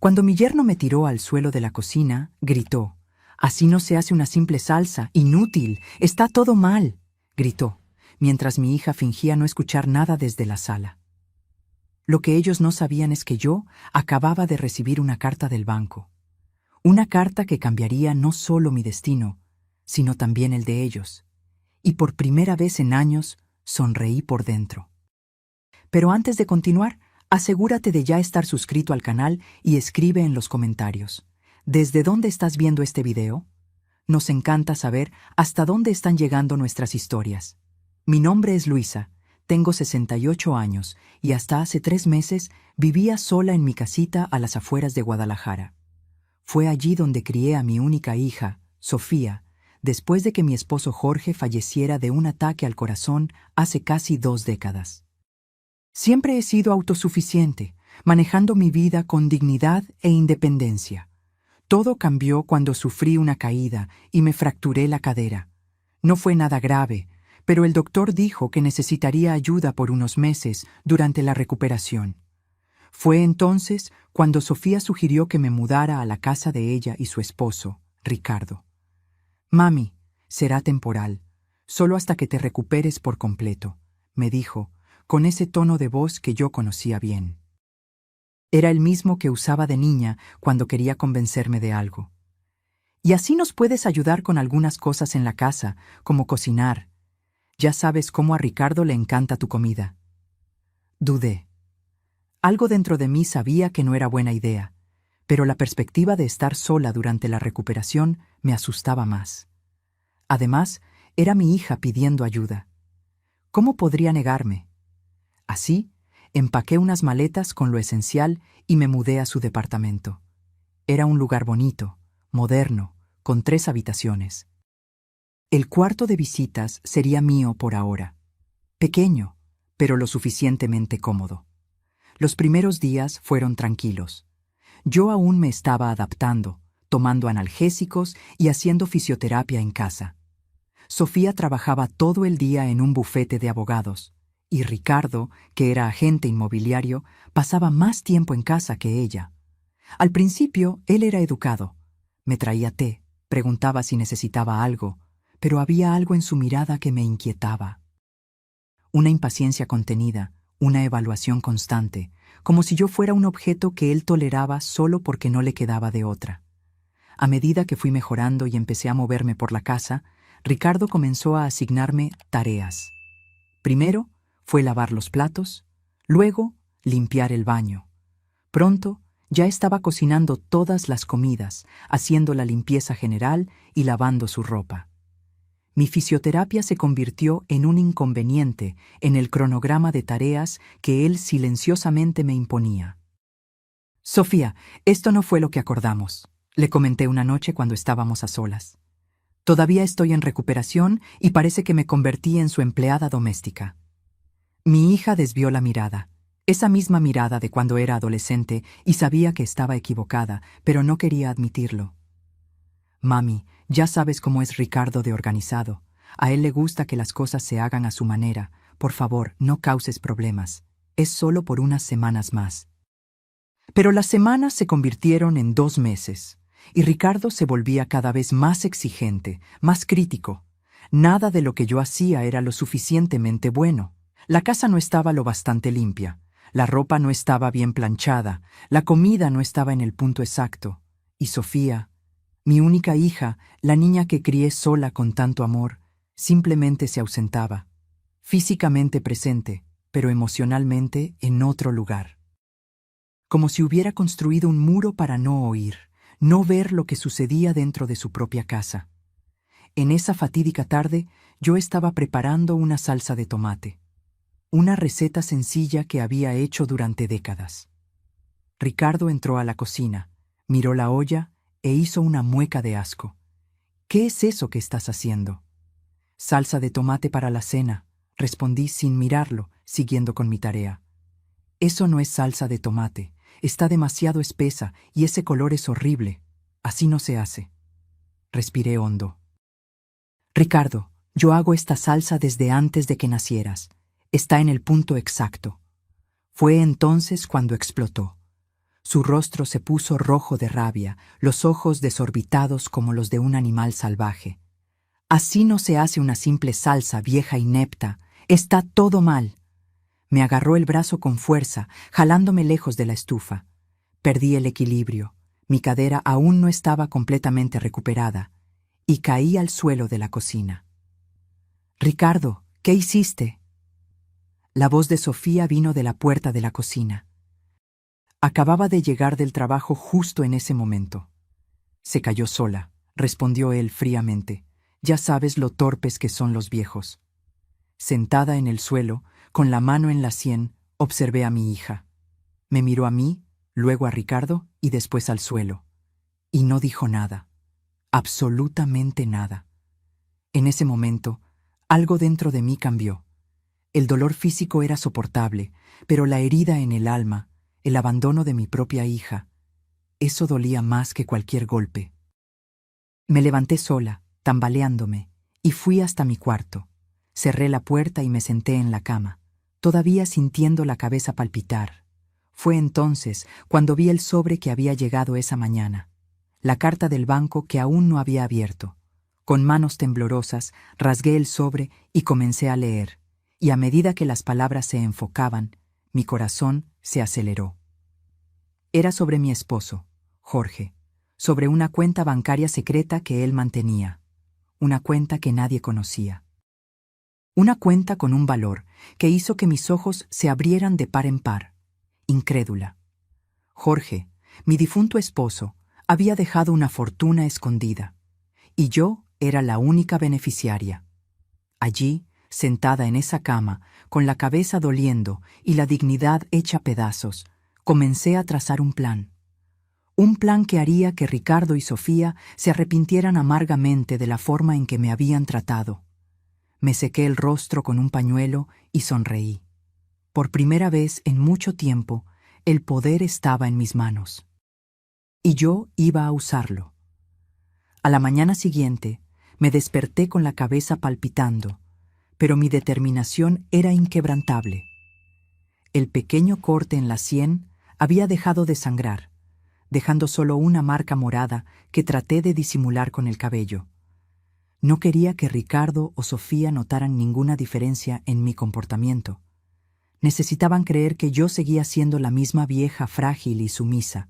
Cuando mi yerno me tiró al suelo de la cocina, gritó: «Así no se hace una simple salsa, inútil, está todo mal», gritó, mientras mi hija fingía no escuchar nada desde la sala. Lo que ellos no sabían es que yo acababa de recibir una carta del banco. Una carta que cambiaría no solo mi destino, sino también el de ellos. Y por primera vez en años, sonreí por dentro. Pero antes de continuar, asegúrate de ya estar suscrito al canal y escribe en los comentarios: ¿desde dónde estás viendo este video? Nos encanta saber hasta dónde están llegando nuestras historias. Mi nombre es Luisa, tengo 68 años y hasta hace 3 meses vivía sola en mi casita a las afueras de Guadalajara. Fue allí donde crié a mi única hija, Sofía, después de que mi esposo Jorge falleciera de un ataque al corazón hace casi 2 décadas. Siempre he sido autosuficiente, manejando mi vida con dignidad e independencia. Todo cambió cuando sufrí una caída y me fracturé la cadera. No fue nada grave, pero el doctor dijo que necesitaría ayuda por unos meses durante la recuperación. Fue entonces cuando Sofía sugirió que me mudara a la casa de ella y su esposo, Ricardo. «Mami, será temporal, solo hasta que te recuperes por completo», me dijo, con ese tono de voz que yo conocía bien. Era el mismo que usaba de niña cuando quería convencerme de algo. «Y así nos puedes ayudar con algunas cosas en la casa, como cocinar. Ya sabes cómo a Ricardo le encanta tu comida». Dudé. Algo dentro de mí sabía que no era buena idea, pero la perspectiva de estar sola durante la recuperación me asustaba más. Además, era mi hija pidiendo ayuda. ¿Cómo podría negarme? Así, empaqué unas maletas con lo esencial y me mudé a su departamento. Era un lugar bonito, moderno, con 3 habitaciones. El cuarto de visitas sería mío por ahora. Pequeño, pero lo suficientemente cómodo. Los primeros días fueron tranquilos. Yo aún me estaba adaptando, tomando analgésicos y haciendo fisioterapia en casa. Sofía trabajaba todo el día en un bufete de abogados, y Ricardo, que era agente inmobiliario, pasaba más tiempo en casa que ella. Al principio, él era educado. Me traía té, preguntaba si necesitaba algo, pero había algo en su mirada que me inquietaba. Una impaciencia contenida, una evaluación constante, como si yo fuera un objeto que él toleraba solo porque no le quedaba de otra. A medida que fui mejorando y empecé a moverme por la casa, Ricardo comenzó a asignarme tareas. Primero fue lavar los platos, luego limpiar el baño. Pronto ya estaba cocinando todas las comidas, haciendo la limpieza general y lavando su ropa. Mi fisioterapia se convirtió en un inconveniente en el cronograma de tareas que él silenciosamente me imponía. «Sofía, esto no fue lo que acordamos», le comenté una noche cuando estábamos a solas. «Todavía estoy en recuperación y parece que me convertí en su empleada doméstica». Mi hija desvió la mirada, esa misma mirada de cuando era adolescente, y sabía que estaba equivocada, pero no quería admitirlo. «Mami, ya sabes cómo es Ricardo de organizado. A él le gusta que las cosas se hagan a su manera. Por favor, no causes problemas. Es solo por unas semanas más». Pero las semanas se convirtieron en 2 meses, y Ricardo se volvía cada vez más exigente, más crítico. Nada de lo que yo hacía era lo suficientemente bueno. La casa no estaba lo bastante limpia, la ropa no estaba bien planchada, la comida no estaba en el punto exacto. Y Sofía, mi única hija, la niña que crié sola con tanto amor, simplemente se ausentaba, físicamente presente, pero emocionalmente en otro lugar. Como si hubiera construido un muro para no oír, no ver lo que sucedía dentro de su propia casa. En esa fatídica tarde, yo estaba preparando una salsa de tomate, una receta sencilla que había hecho durante décadas. Ricardo entró a la cocina, miró la olla e hizo una mueca de asco. «¿Qué es eso que estás haciendo?» «Salsa de tomate para la cena», respondí sin mirarlo, siguiendo con mi tarea. «Eso no es salsa de tomate, está demasiado espesa y ese color es horrible. Así no se hace». Respiré hondo. «Ricardo, yo hago esta salsa desde antes de que nacieras. Está en el punto exacto». Fue entonces cuando explotó. Su rostro se puso rojo de rabia, los ojos desorbitados como los de un animal salvaje. Así no se hace una simple salsa, vieja inepta. Está todo mal. Me agarró el brazo con fuerza, jalándome lejos de la estufa. Perdí el equilibrio. Mi cadera aún no estaba completamente recuperada, y caí al suelo de la cocina. «Ricardo, ¿qué hiciste?». La voz de Sofía vino de la puerta de la cocina. Acababa de llegar del trabajo justo en ese momento. «Se cayó sola», respondió él fríamente. «Ya sabes lo torpes que son los viejos». Sentada en el suelo, con la mano en la sien, observé a mi hija. Me miró a mí, luego a Ricardo y después al suelo. Y no dijo nada. Absolutamente nada. En ese momento, algo dentro de mí cambió. El dolor físico era soportable, pero la herida en el alma, el abandono de mi propia hija, eso dolía más que cualquier golpe. Me levanté sola, tambaleándome, y fui hasta mi cuarto. Cerré la puerta y me senté en la cama, todavía sintiendo la cabeza palpitar. Fue entonces cuando vi el sobre que había llegado esa mañana, la carta del banco que aún no había abierto. Con manos temblorosas, rasgué el sobre y comencé a leer, y a medida que las palabras se enfocaban, mi corazón se aceleró. Era sobre mi esposo, Jorge, sobre una cuenta bancaria secreta que él mantenía, una cuenta que nadie conocía. Una cuenta con un valor que hizo que mis ojos se abrieran de par en par, incrédula. Jorge, mi difunto esposo, había dejado una fortuna escondida, y yo era la única beneficiaria. Allí, sentada en esa cama, con la cabeza doliendo y la dignidad hecha pedazos, comencé a trazar un plan. Un plan que haría que Ricardo y Sofía se arrepintieran amargamente de la forma en que me habían tratado. Me sequé el rostro con un pañuelo y sonreí. Por primera vez en mucho tiempo, el poder estaba en mis manos. Y yo iba a usarlo. A la mañana siguiente, me desperté con la cabeza palpitando, pero mi determinación era inquebrantable. El pequeño corte en la sien había dejado de sangrar, dejando solo una marca morada que traté de disimular con el cabello. No quería que Ricardo o Sofía notaran ninguna diferencia en mi comportamiento. Necesitaban creer que yo seguía siendo la misma vieja frágil y sumisa.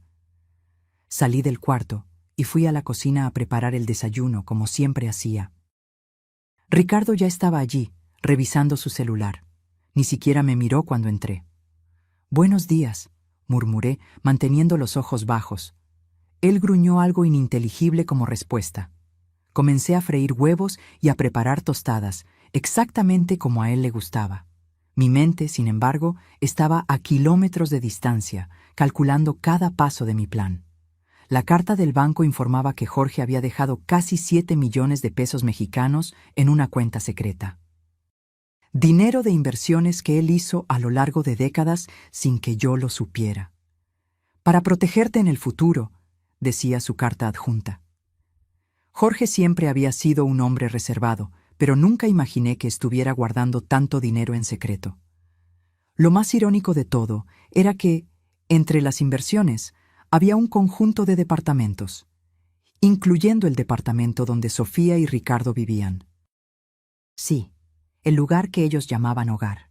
Salí del cuarto y fui a la cocina a preparar el desayuno como siempre hacía. Ricardo ya estaba allí, revisando su celular. Ni siquiera me miró cuando entré. «Buenos días», murmuré, manteniendo los ojos bajos. Él gruñó algo ininteligible como respuesta. Comencé a freír huevos y a preparar tostadas, exactamente como a él le gustaba. Mi mente, sin embargo, estaba a kilómetros de distancia, calculando cada paso de mi plan. La carta del banco informaba que Jorge había dejado casi 7 millones de pesos mexicanos en una cuenta secreta. Dinero de inversiones que él hizo a lo largo de décadas sin que yo lo supiera. «Para protegerte en el futuro», decía su carta adjunta. Jorge siempre había sido un hombre reservado, pero nunca imaginé que estuviera guardando tanto dinero en secreto. Lo más irónico de todo era que, entre las inversiones, había un conjunto de departamentos, incluyendo el departamento donde Sofía y Ricardo vivían. Sí, el lugar que ellos llamaban hogar,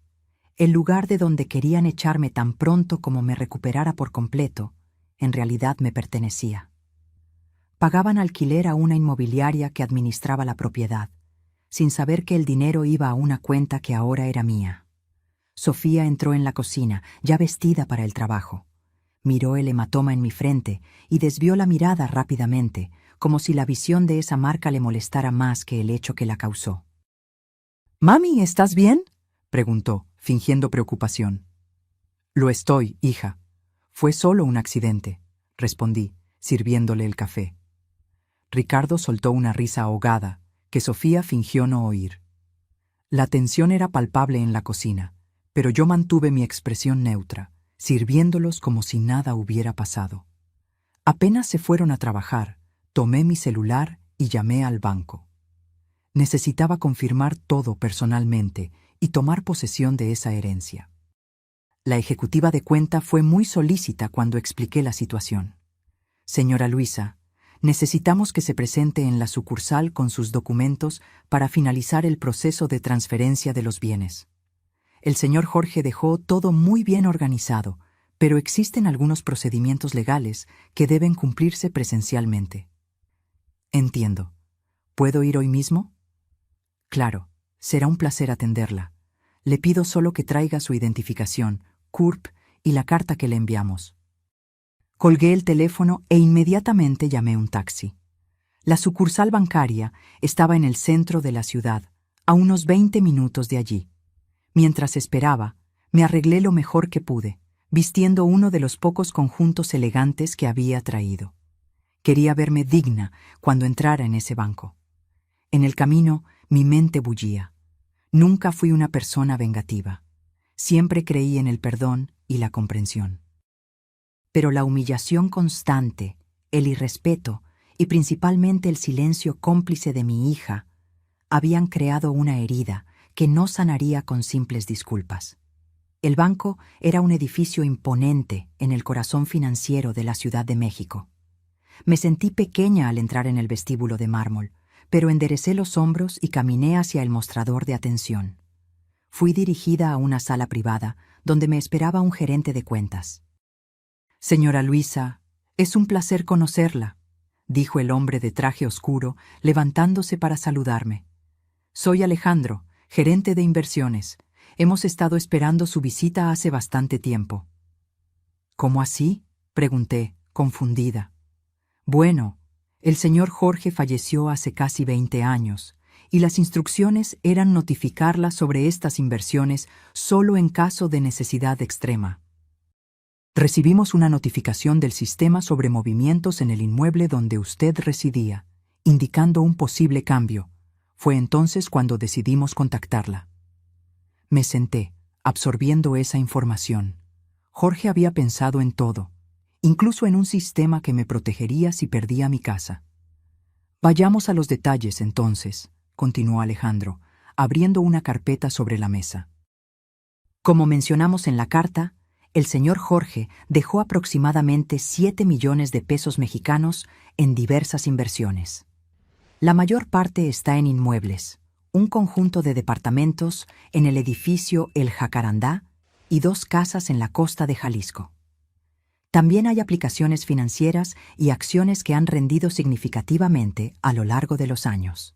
el lugar de donde querían echarme tan pronto como me recuperara por completo, en realidad me pertenecía. Pagaban alquiler a una inmobiliaria que administraba la propiedad, sin saber que el dinero iba a una cuenta que ahora era mía. Sofía entró en la cocina, ya vestida para el trabajo. Miró el hematoma en mi frente y desvió la mirada rápidamente, como si la visión de esa marca le molestara más que el hecho que la causó. «Mami, ¿estás bien?», preguntó, fingiendo preocupación. «Lo estoy, hija. Fue solo un accidente», respondí, sirviéndole el café. Ricardo soltó una risa ahogada, que Sofía fingió no oír. La tensión era palpable en la cocina, pero yo mantuve mi expresión neutra, sirviéndolos como si nada hubiera pasado. Apenas se fueron a trabajar, tomé mi celular y llamé al banco. Necesitaba confirmar todo personalmente y tomar posesión de esa herencia. La ejecutiva de cuenta fue muy solícita cuando expliqué la situación. Señora Luisa, necesitamos que se presente en la sucursal con sus documentos para finalizar el proceso de transferencia de los bienes. El señor Jorge dejó todo muy bien organizado, pero existen algunos procedimientos legales que deben cumplirse presencialmente. Entiendo. ¿Puedo ir hoy mismo? Claro, será un placer atenderla. Le pido solo que traiga su identificación, CURP y la carta que le enviamos. Colgué el teléfono e inmediatamente llamé un taxi. La sucursal bancaria estaba en el centro de la ciudad, a unos 20 minutos de allí. Mientras esperaba, me arreglé lo mejor que pude, vistiendo uno de los pocos conjuntos elegantes que había traído. Quería verme digna cuando entrara en ese banco. En el camino, mi mente bullía. Nunca fui una persona vengativa. Siempre creí en el perdón y la comprensión. Pero la humillación constante, el irrespeto y principalmente el silencio cómplice de mi hija habían creado una herida que no sanaría con simples disculpas. El banco era un edificio imponente en el corazón financiero de la Ciudad de México. Me sentí pequeña al entrar en el vestíbulo de mármol, pero enderecé los hombros y caminé hacia el mostrador de atención. Fui dirigida a una sala privada donde me esperaba un gerente de cuentas. Señora Luisa, es un placer conocerla, dijo el hombre de traje oscuro, levantándose para saludarme. Soy Alejandro, gerente de inversiones. Hemos estado esperando su visita hace bastante tiempo. ¿Cómo así?, pregunté, confundida. Bueno, el señor Jorge falleció hace casi 20 años, y las instrucciones eran notificarla sobre estas inversiones solo en caso de necesidad extrema. Recibimos una notificación del sistema sobre movimientos en el inmueble donde usted residía, indicando un posible cambio. Fue entonces cuando decidimos contactarla. Me senté, absorbiendo esa información. Jorge había pensado en todo, incluso en un sistema que me protegería si perdía mi casa. Vayamos a los detalles, entonces, continuó Alejandro, abriendo una carpeta sobre la mesa. Como mencionamos en la carta, el señor Jorge dejó aproximadamente 7 millones de pesos mexicanos en diversas inversiones. La mayor parte está en inmuebles, un conjunto de departamentos en el edificio El Jacarandá y 2 casas en la costa de Jalisco. También hay aplicaciones financieras y acciones que han rendido significativamente a lo largo de los años.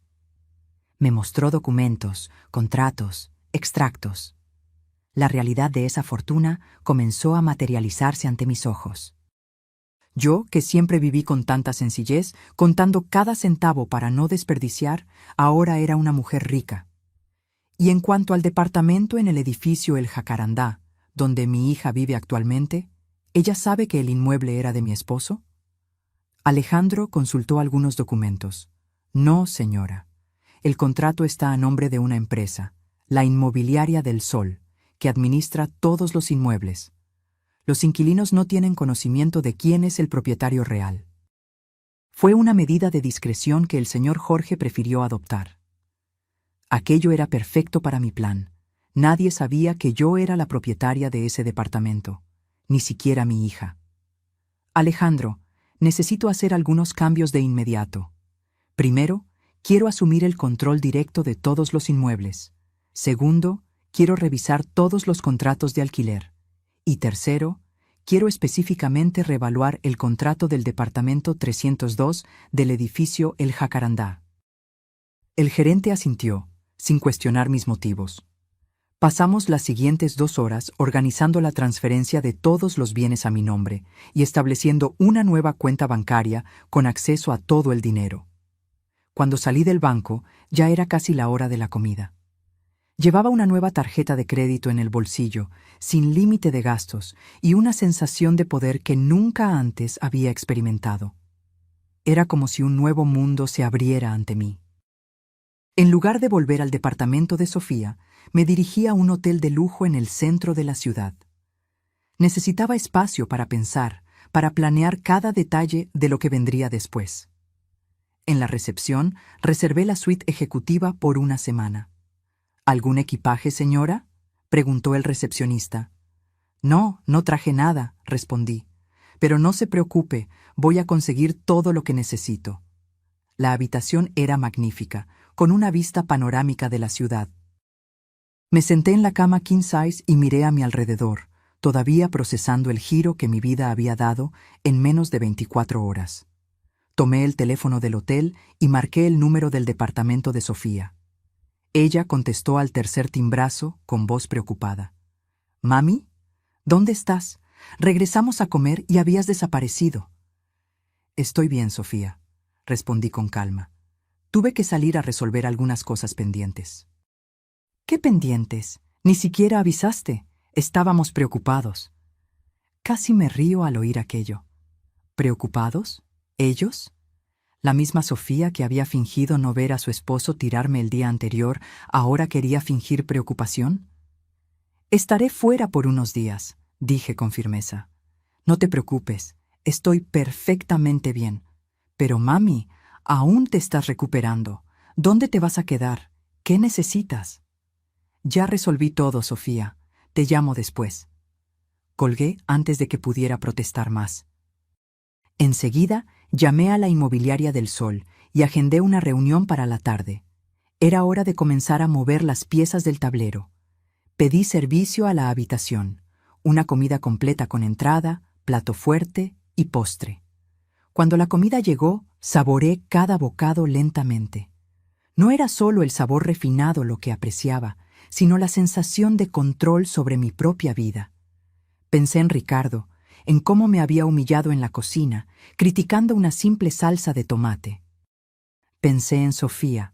Me mostró documentos, contratos, extractos. La realidad de esa fortuna comenzó a materializarse ante mis ojos. Yo, que siempre viví con tanta sencillez, contando cada centavo para no desperdiciar, ahora era una mujer rica. Y en cuanto al departamento en el edificio El Jacarandá, donde mi hija vive actualmente, ¿ella sabe que el inmueble era de mi esposo? Alejandro consultó algunos documentos. No, señora. El contrato está a nombre de una empresa, la Inmobiliaria del Sol, que administra todos los inmuebles. Los inquilinos no tienen conocimiento de quién es el propietario real. Fue una medida de discreción que el señor Jorge prefirió adoptar. Aquello era perfecto para mi plan. Nadie sabía que yo era la propietaria de ese departamento, ni siquiera mi hija. Alejandro, necesito hacer algunos cambios de inmediato. Primero, quiero asumir el control directo de todos los inmuebles. Segundo, quiero revisar todos los contratos de alquiler. Y tercero, quiero específicamente reevaluar el contrato del departamento 302 del edificio El Jacarandá. El gerente asintió, sin cuestionar mis motivos. Pasamos las siguientes 2 horas organizando la transferencia de todos los bienes a mi nombre y estableciendo una nueva cuenta bancaria con acceso a todo el dinero. Cuando salí del banco, ya era casi la hora de la comida. Llevaba una nueva tarjeta de crédito en el bolsillo, sin límite de gastos, y una sensación de poder que nunca antes había experimentado. Era como si un nuevo mundo se abriera ante mí. En lugar de volver al departamento de Sofía, me dirigí a un hotel de lujo en el centro de la ciudad. Necesitaba espacio para pensar, para planear cada detalle de lo que vendría después. En la recepción, reservé la suite ejecutiva por una semana. ¿Algún equipaje, señora?, preguntó el recepcionista. No, no traje nada, respondí. Pero no se preocupe, voy a conseguir todo lo que necesito. La habitación era magnífica, con una vista panorámica de la ciudad. Me senté en la cama king size y miré a mi alrededor, todavía procesando el giro que mi vida había dado en menos de 24 horas. Tomé el teléfono del hotel y marqué el número del departamento de Sofía. Ella contestó al tercer timbrazo con voz preocupada. «Mami, ¿dónde estás? Regresamos a comer y habías desaparecido». «Estoy bien, Sofía», respondí con calma. Tuve que salir a resolver algunas cosas pendientes. «¿Qué pendientes? Ni siquiera avisaste. Estábamos preocupados». Casi me río al oír aquello. ¿Preocupados? ¿Ellos? La misma Sofía que había fingido no ver a su esposo tirarme el día anterior, ¿ahora quería fingir preocupación? «Estaré fuera por unos días», dije con firmeza. «No te preocupes, estoy perfectamente bien. Pero mami, aún te estás recuperando. ¿Dónde te vas a quedar? ¿Qué necesitas?» «Ya resolví todo, Sofía. Te llamo después». Colgué antes de que pudiera protestar más. Enseguida, llamé a la inmobiliaria del Sol y agendé una reunión para la tarde. Era hora de comenzar a mover las piezas del tablero. Pedí servicio a la habitación, una comida completa con entrada, plato fuerte y postre. Cuando la comida llegó, saboreé cada bocado lentamente. No era solo el sabor refinado lo que apreciaba, sino la sensación de control sobre mi propia vida. Pensé en Ricardo, en cómo me había humillado en la cocina, criticando una simple salsa de tomate. Pensé en Sofía,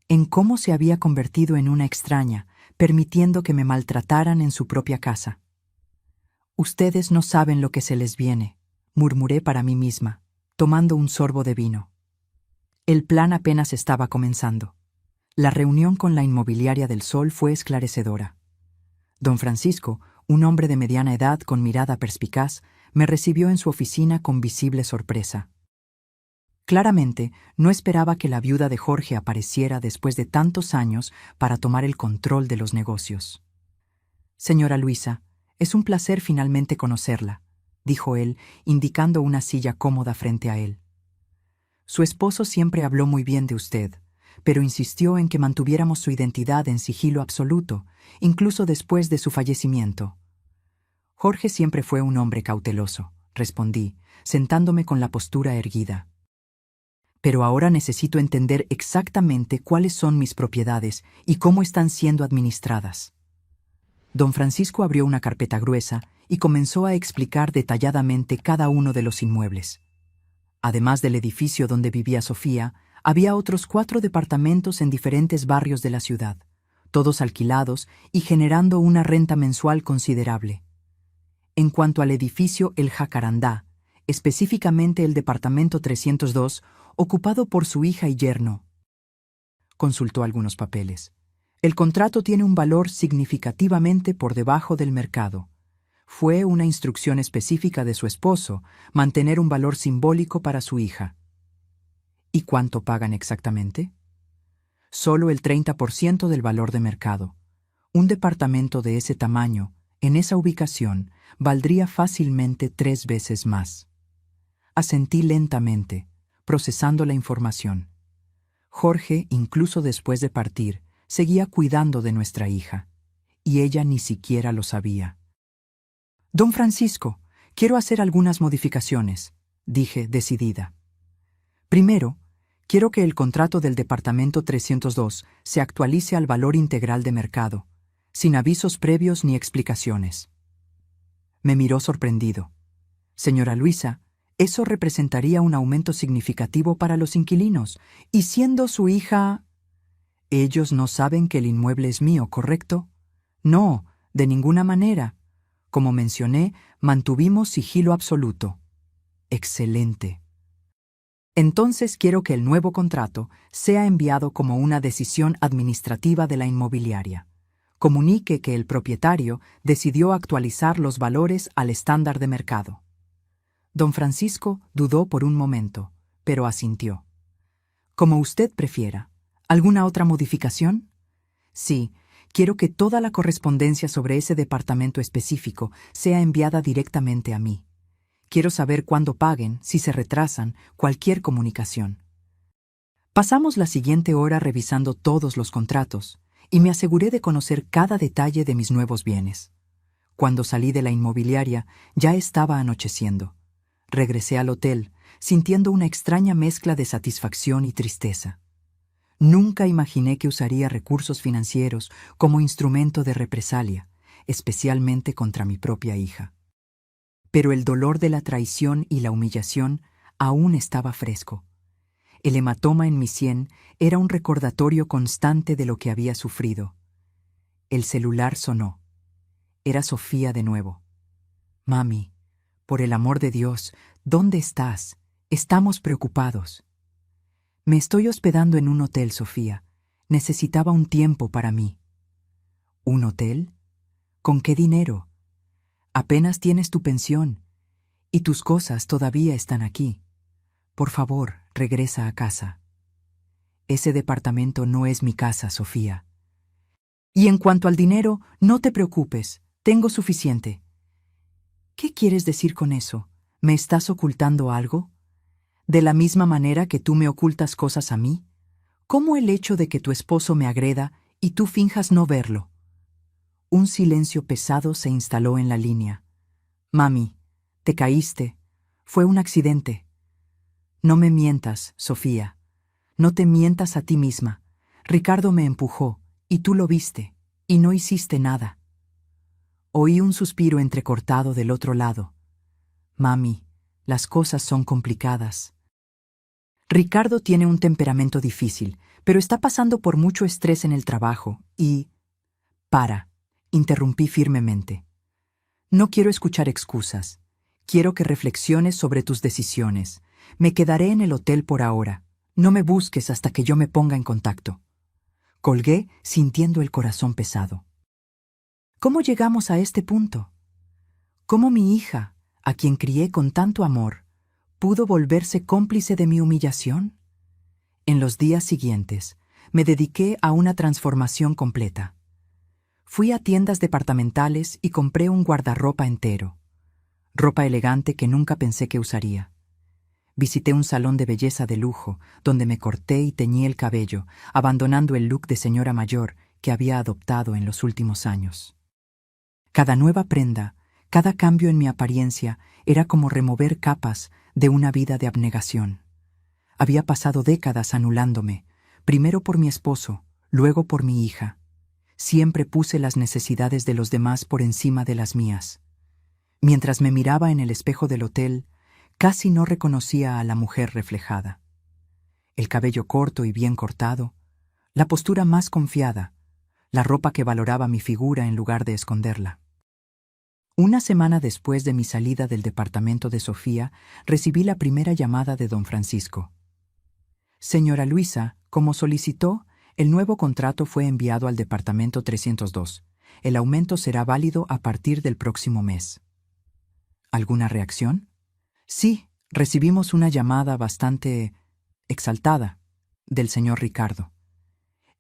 en cómo se había convertido en una extraña, permitiendo que me maltrataran en su propia casa. «Ustedes no saben lo que se les viene», murmuré para mí misma, tomando un sorbo de vino. El plan apenas estaba comenzando. La reunión con la inmobiliaria del Sol fue esclarecedora. Don Francisco, un hombre de mediana edad con mirada perspicaz, me recibió en su oficina con visible sorpresa. Claramente, no esperaba que la viuda de Jorge apareciera después de tantos años para tomar el control de los negocios. «Señora Luisa, es un placer finalmente conocerla», dijo él, indicando una silla cómoda frente a él. «Su esposo siempre habló muy bien de usted, pero insistió en que mantuviéramos su identidad en sigilo absoluto, incluso después de su fallecimiento». «Jorge siempre fue un hombre cauteloso», respondí, sentándome con la postura erguida. «Pero ahora necesito entender exactamente cuáles son mis propiedades y cómo están siendo administradas». Don Francisco abrió una carpeta gruesa y comenzó a explicar detalladamente cada uno de los inmuebles. Además del edificio donde vivía Sofía, había otros 4 departamentos en diferentes barrios de la ciudad, todos alquilados y generando una renta mensual considerable. En cuanto al edificio El Jacarandá, específicamente el departamento 302, ocupado por su hija y yerno. Consultó algunos papeles. El contrato tiene un valor significativamente por debajo del mercado. Fue una instrucción específica de su esposo mantener un valor simbólico para su hija. ¿Y cuánto pagan exactamente? Solo el 30% del valor de mercado. Un departamento de ese tamaño, en esa ubicación, valdría fácilmente 3 veces más. Asentí lentamente, procesando la información. Jorge, incluso después de partir, seguía cuidando de nuestra hija, y ella ni siquiera lo sabía. «Don Francisco, quiero hacer algunas modificaciones», dije decidida. «Primero, quiero que el contrato del departamento 302 se actualice al valor integral de mercado, sin avisos previos ni explicaciones». Me miró sorprendido. «Señora Luisa, eso representaría un aumento significativo para los inquilinos, y siendo su hija...» «Ellos no saben que el inmueble es mío, ¿correcto?» «No, de ninguna manera. Como mencioné, mantuvimos sigilo absoluto». «Excelente. Entonces quiero que el nuevo contrato sea enviado como una decisión administrativa de la inmobiliaria. Comunique que el propietario decidió actualizar los valores al estándar de mercado». Don Francisco dudó por un momento, pero asintió. «Como usted prefiera. ¿Alguna otra modificación?» «Sí, Quiero que toda la correspondencia sobre ese departamento específico sea enviada directamente a mí. Quiero saber cuándo paguen, si se retrasan, cualquier comunicación. Pasamos la siguiente hora revisando todos los contratos y me aseguré de conocer cada detalle de mis nuevos bienes. Cuando salí de la inmobiliaria, ya estaba anocheciendo. Regresé al hotel, sintiendo una extraña mezcla de satisfacción y tristeza. Nunca imaginé que usaría recursos financieros como instrumento de represalia, especialmente contra mi propia hija. Pero el dolor de la traición y la humillación aún estaba fresco. El hematoma en mi sien era un recordatorio constante de lo que había sufrido. El celular sonó. Era Sofía de nuevo. «Mami, por el amor de Dios, ¿dónde estás? Estamos preocupados». «Me estoy hospedando en un hotel, Sofía. Necesitaba un tiempo para mí». «¿Un hotel? ¿Con qué dinero? Apenas tienes tu pensión, y tus cosas todavía están aquí. Por favor, regresa a casa». «Ese departamento no es mi casa, Sofía». «Y en cuanto al dinero, no te preocupes, tengo suficiente». «¿Qué quieres decir con eso? ¿Me estás ocultando algo? ¿De la misma manera que tú me ocultas cosas a mí? ¿Cómo el hecho de que tu esposo me agreda y tú finjas no verlo?» Un silencio pesado se instaló en la línea. «Mami, te caíste. Fue un accidente». «No me mientas, Sofía. No te mientas a ti misma. Ricardo me empujó, y tú lo viste, y no hiciste nada». Oí un suspiro entrecortado del otro lado. «Mami, las cosas son complicadas. Ricardo tiene un temperamento difícil, pero está pasando por mucho estrés en el trabajo y...» «Para», interrumpí firmemente. «No quiero escuchar excusas. Quiero que reflexiones sobre tus decisiones. Me quedaré en el hotel por ahora. No me busques hasta que yo me ponga en contacto». Colgué sintiendo el corazón pesado. ¿Cómo llegamos a este punto? ¿Cómo mi hija, a quien crié con tanto amor, pudo volverse cómplice de mi humillación? En los días siguientes, me dediqué a una transformación completa. Fui a tiendas departamentales y compré un guardarropa entero. Ropa elegante que nunca pensé que usaría. Visité un salón de belleza de lujo, donde me corté y teñí el cabello, abandonando el look de señora mayor que había adoptado en los últimos años. Cada nueva prenda, cada cambio en mi apariencia era como remover capas de una vida de abnegación. Había pasado décadas anulándome, primero por mi esposo, luego por mi hija. Siempre puse las necesidades de los demás por encima de las mías. Mientras me miraba en el espejo del hotel, casi no reconocía a la mujer reflejada. El cabello corto y bien cortado, la postura más confiada, la ropa que valoraba mi figura en lugar de esconderla. Una semana después de mi salida del departamento de Sofía, recibí la primera llamada de don Francisco. «Señora Luisa, como solicitó, el nuevo contrato fue enviado al departamento 302. El aumento será válido a partir del próximo mes». ¿Alguna reacción? Sí, recibimos una llamada bastante exaltada del señor Ricardo.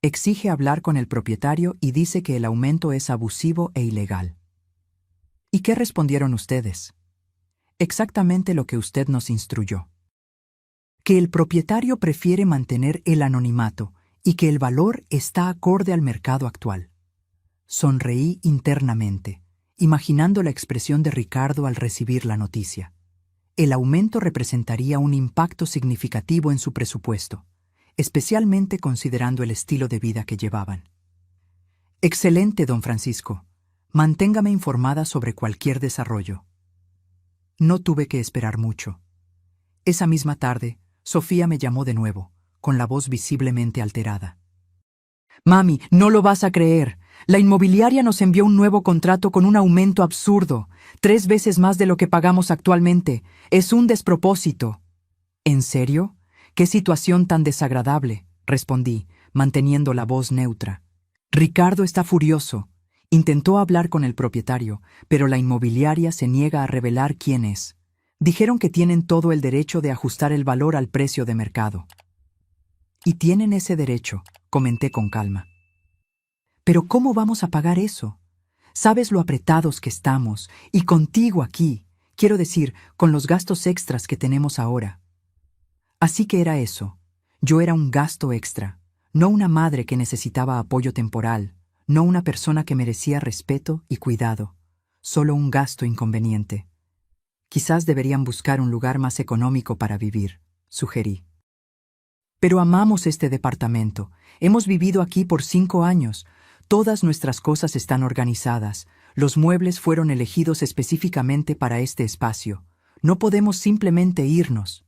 Exige hablar con el propietario y dice que el aumento es abusivo e ilegal. ¿Y qué respondieron ustedes? Exactamente lo que usted nos instruyó. Que el propietario prefiere mantener el anonimato y que el valor está acorde al mercado actual. Sonreí internamente, imaginando la expresión de Ricardo al recibir la noticia. El aumento representaría un impacto significativo en su presupuesto, especialmente considerando el estilo de vida que llevaban. «Excelente, don Francisco. Manténgame informada sobre cualquier desarrollo». No tuve que esperar mucho. Esa misma tarde, Sofía me llamó de nuevo, con la voz visiblemente alterada. «Mami, no lo vas a creer. La inmobiliaria nos envió un nuevo contrato con un aumento absurdo, 3 veces más de lo que pagamos actualmente. Es un despropósito». «¿En serio? ¿Qué situación tan desagradable?», respondí, manteniendo la voz neutra. «Ricardo está furioso. Intentó hablar con el propietario, pero la inmobiliaria se niega a revelar quién es. Dijeron que tienen todo el derecho de ajustar el valor al precio de mercado». «Y tienen ese derecho», comenté con calma. Pero ¿cómo vamos a pagar eso? Sabes lo apretados que estamos, y contigo aquí, quiero decir, con los gastos extras que tenemos ahora. Así que era eso. Yo era un gasto extra, no una madre que necesitaba apoyo temporal, no una persona que merecía respeto y cuidado, solo un gasto inconveniente. Quizás deberían buscar un lugar más económico para vivir, sugerí. Pero amamos este departamento. Hemos vivido aquí por 5 años. Todas nuestras cosas están organizadas. Los muebles fueron elegidos específicamente para este espacio. No podemos simplemente irnos.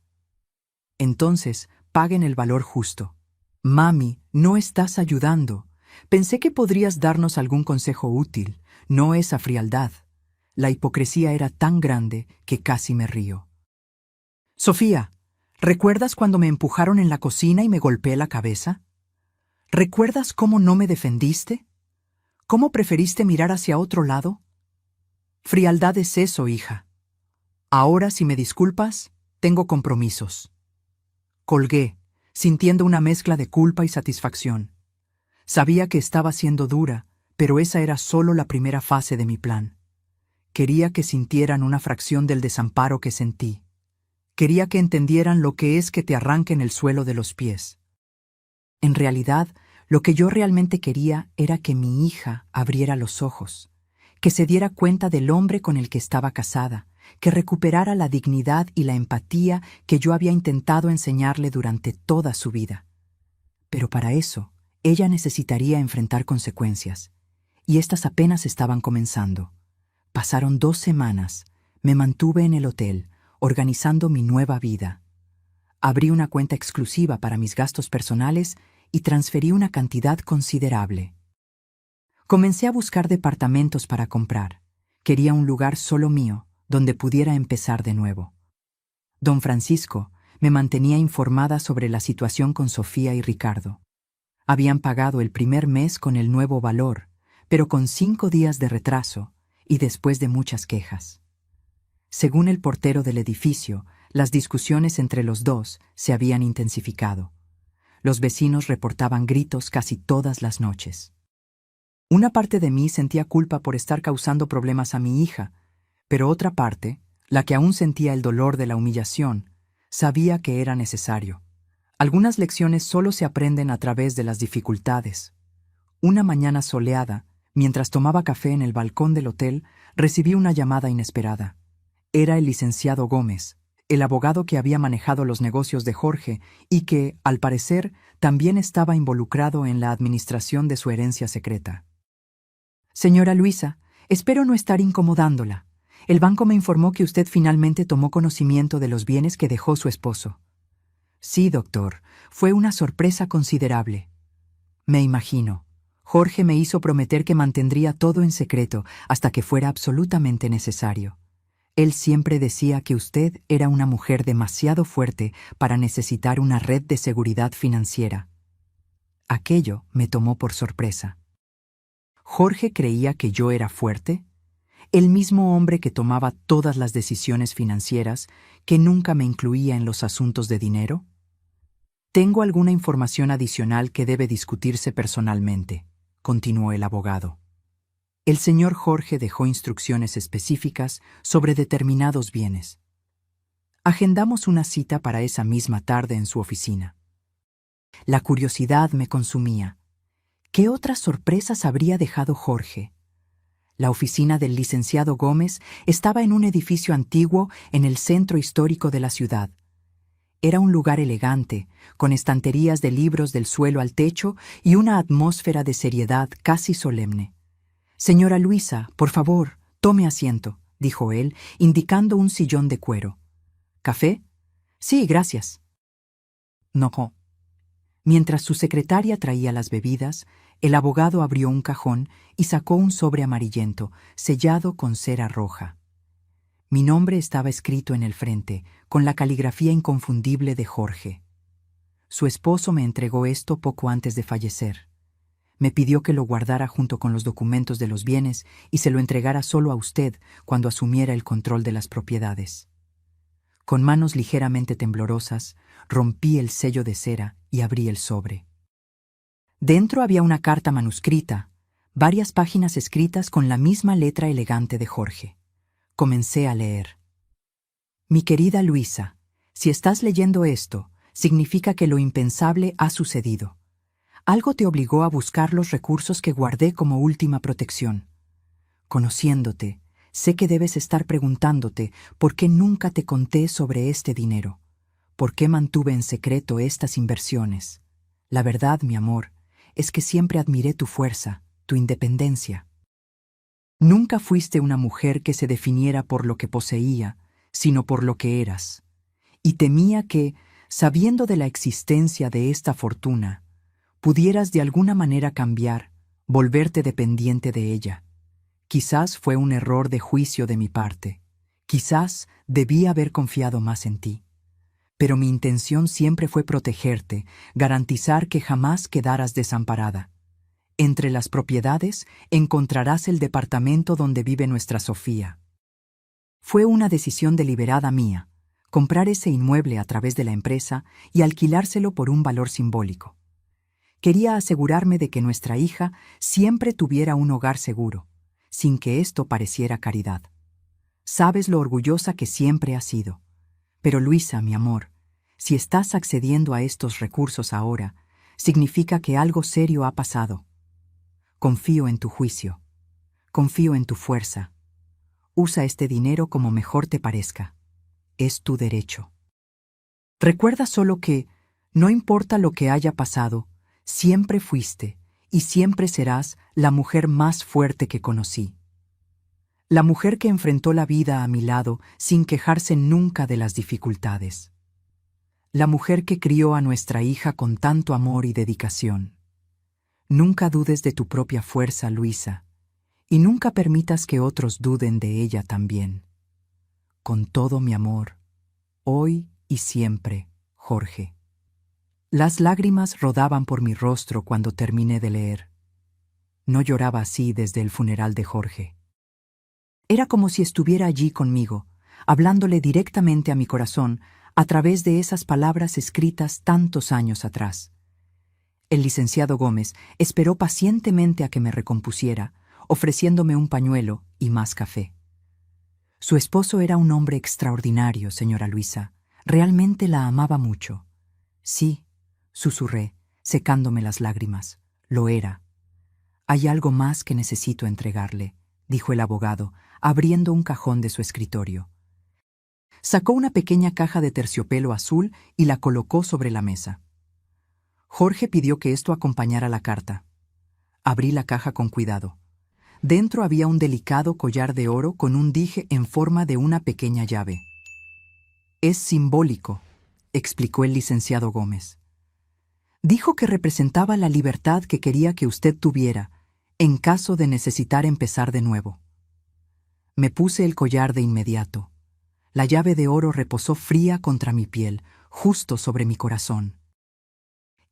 Entonces, paguen el valor justo. Mami, no estás ayudando. Pensé que podrías darnos algún consejo útil, no esa frialdad. La hipocresía era tan grande que casi me río. Sofía, ¿recuerdas cuando me empujaron en la cocina y me golpeé la cabeza? ¿Recuerdas cómo no me defendiste? ¿Cómo preferiste mirar hacia otro lado? Frialdad es eso, hija. Ahora, si me disculpas, tengo compromisos. Colgué, sintiendo una mezcla de culpa y satisfacción. Sabía que estaba siendo dura, pero esa era solo la primera fase de mi plan. Quería que sintieran una fracción del desamparo que sentí. Quería que entendieran lo que es que te arranquen el suelo de los pies. En realidad, lo que yo realmente quería era que mi hija abriera los ojos, que se diera cuenta del hombre con el que estaba casada, que recuperara la dignidad y la empatía que yo había intentado enseñarle durante toda su vida. Pero para eso, ella necesitaría enfrentar consecuencias, y estas apenas estaban comenzando. Pasaron 2 semanas, me mantuve en el hotel, organizando mi nueva vida. Abrí una cuenta exclusiva para mis gastos personales y transferí una cantidad considerable. Comencé a buscar departamentos para comprar. Quería un lugar solo mío, donde pudiera empezar de nuevo. Don Francisco me mantenía informada sobre la situación con Sofía y Ricardo. Habían pagado el primer mes con el nuevo valor, pero con 5 días de retraso y después de muchas quejas. Según el portero del edificio, las discusiones entre los dos se habían intensificado. Los vecinos reportaban gritos casi todas las noches. Una parte de mí sentía culpa por estar causando problemas a mi hija, pero otra parte, la que aún sentía el dolor de la humillación, sabía que era necesario. Algunas lecciones solo se aprenden a través de las dificultades. Una mañana soleada, mientras tomaba café en el balcón del hotel, recibí una llamada inesperada. Era el licenciado Gómez, el abogado que había manejado los negocios de Jorge y que, al parecer, también estaba involucrado en la administración de su herencia secreta. Señora Luisa, espero no estar incomodándola. El banco me informó que usted finalmente tomó conocimiento de los bienes que dejó su esposo. Sí, doctor, fue una sorpresa considerable. Me imagino. Jorge me hizo prometer que mantendría todo en secreto hasta que fuera absolutamente necesario. Él siempre decía que usted era una mujer demasiado fuerte para necesitar una red de seguridad financiera. Aquello me tomó por sorpresa. ¿Jorge creía que yo era fuerte? El mismo hombre que tomaba todas las decisiones financieras, que nunca me incluía en los asuntos de dinero. Tengo alguna información adicional que debe discutirse personalmente, continuó el abogado. El señor Jorge dejó instrucciones específicas sobre determinados bienes. Agendamos una cita para esa misma tarde en su oficina. La curiosidad me consumía. ¿Qué otras sorpresas habría dejado Jorge? La oficina del licenciado Gómez estaba en un edificio antiguo en el centro histórico de la ciudad. Era un lugar elegante, con estanterías de libros del suelo al techo y una atmósfera de seriedad casi solemne. Señora Luisa, por favor, tome asiento, dijo él, indicando un sillón de cuero. ¿Café? Sí, gracias. No. Mientras su secretaria traía las bebidas, el abogado abrió un cajón y sacó un sobre amarillento, sellado con cera roja. Mi nombre estaba escrito en el frente, con la caligrafía inconfundible de Jorge. Su esposo me entregó esto poco antes de fallecer. Me pidió que lo guardara junto con los documentos de los bienes y se lo entregara solo a usted cuando asumiera el control de las propiedades. Con manos ligeramente temblorosas, rompí el sello de cera y abrí el sobre. Dentro había una carta manuscrita, varias páginas escritas con la misma letra elegante de Jorge. Comencé a leer. Mi querida Luisa, si estás leyendo esto, significa que lo impensable ha sucedido. Algo te obligó a buscar los recursos que guardé como última protección. Conociéndote, sé que debes estar preguntándote por qué nunca te conté sobre este dinero, por qué mantuve en secreto estas inversiones. La verdad, mi amor, es que siempre admiré tu fuerza, tu independencia. Nunca fuiste una mujer que se definiera por lo que poseía, sino por lo que eras. Y temía que, sabiendo de la existencia de esta fortuna, pudieras de alguna manera cambiar, volverte dependiente de ella. Quizás fue un error de juicio de mi parte. Quizás debí haber confiado más en ti. Pero mi intención siempre fue protegerte, garantizar que jamás quedaras desamparada. Entre las propiedades encontrarás el departamento donde vive nuestra Sofía. Fue una decisión deliberada mía, comprar ese inmueble a través de la empresa y alquilárselo por un valor simbólico. Quería asegurarme de que nuestra hija siempre tuviera un hogar seguro, sin que esto pareciera caridad. Sabes lo orgullosa que siempre has sido. Pero Luisa, mi amor, si estás accediendo a estos recursos ahora, significa que algo serio ha pasado. Confío en tu juicio. Confío en tu fuerza. Usa este dinero como mejor te parezca. Es tu derecho. Recuerda solo que, no importa lo que haya pasado, siempre fuiste y siempre serás la mujer más fuerte que conocí. La mujer que enfrentó la vida a mi lado sin quejarse nunca de las dificultades. La mujer que crió a nuestra hija con tanto amor y dedicación. Nunca dudes de tu propia fuerza, Luisa, y nunca permitas que otros duden de ella también. Con todo mi amor, hoy y siempre, Jorge. Las lágrimas rodaban por mi rostro cuando terminé de leer. No lloraba así desde el funeral de Jorge. Era como si estuviera allí conmigo, hablándole directamente a mi corazón a través de esas palabras escritas tantos años atrás. El licenciado Gómez esperó pacientemente a que me recompusiera, ofreciéndome un pañuelo y más café. Su esposo era un hombre extraordinario, señora Luisa. Realmente la amaba mucho. Sí, susurré, secándome las lágrimas. Lo era. Hay algo más que necesito entregarle, dijo el abogado, abriendo un cajón de su escritorio. Sacó una pequeña caja de terciopelo azul y la colocó sobre la mesa. Jorge pidió que esto acompañara la carta. Abrí la caja con cuidado. Dentro había un delicado collar de oro con un dije en forma de una pequeña llave. Es simbólico, explicó el licenciado Gómez. Dijo que representaba la libertad que quería que usted tuviera, en caso de necesitar empezar de nuevo. Me puse el collar de inmediato. La llave de oro reposó fría contra mi piel, justo sobre mi corazón.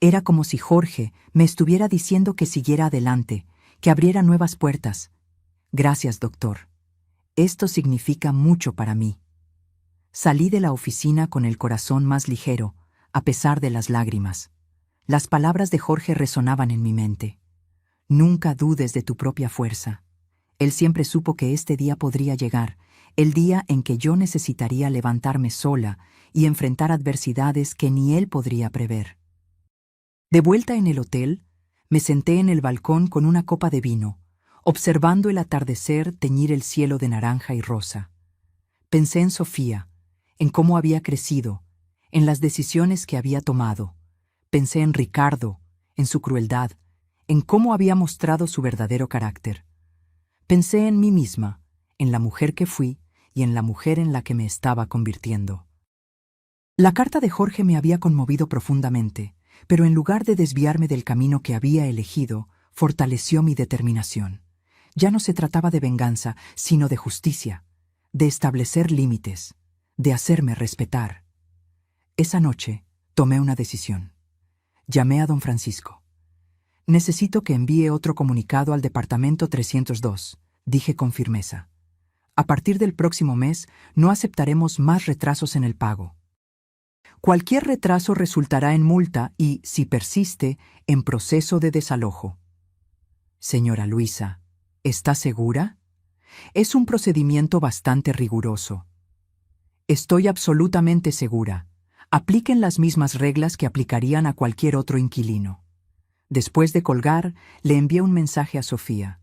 Era como si Jorge me estuviera diciendo que siguiera adelante, que abriera nuevas puertas. Gracias, doctor. Esto significa mucho para mí. Salí de la oficina con el corazón más ligero, a pesar de las lágrimas. Las palabras de Jorge resonaban en mi mente. Nunca dudes de tu propia fuerza. Él siempre supo que este día podría llegar, el día en que yo necesitaría levantarme sola y enfrentar adversidades que ni él podría prever. De vuelta en el hotel, me senté en el balcón con una copa de vino, observando el atardecer teñir el cielo de naranja y rosa. Pensé en Sofía, en cómo había crecido, en las decisiones que había tomado. Pensé en Ricardo, en su crueldad, en cómo había mostrado su verdadero carácter. Pensé en mí misma, en la mujer que fui y en la mujer en la que me estaba convirtiendo. La carta de Jorge me había conmovido profundamente, pero en lugar de desviarme del camino que había elegido, fortaleció mi determinación. Ya no se trataba de venganza, sino de justicia, de establecer límites, de hacerme respetar. Esa noche tomé una decisión. Llamé a don Francisco. Necesito que envíe otro comunicado al departamento 302, dije con firmeza. A partir del próximo mes no aceptaremos más retrasos en el pago. Cualquier retraso resultará en multa y, si persiste, en proceso de desalojo. Señora Luisa, ¿está segura? Es un procedimiento bastante riguroso. Estoy absolutamente segura. Apliquen las mismas reglas que aplicarían a cualquier otro inquilino. Después de colgar, le envié un mensaje a Sofía.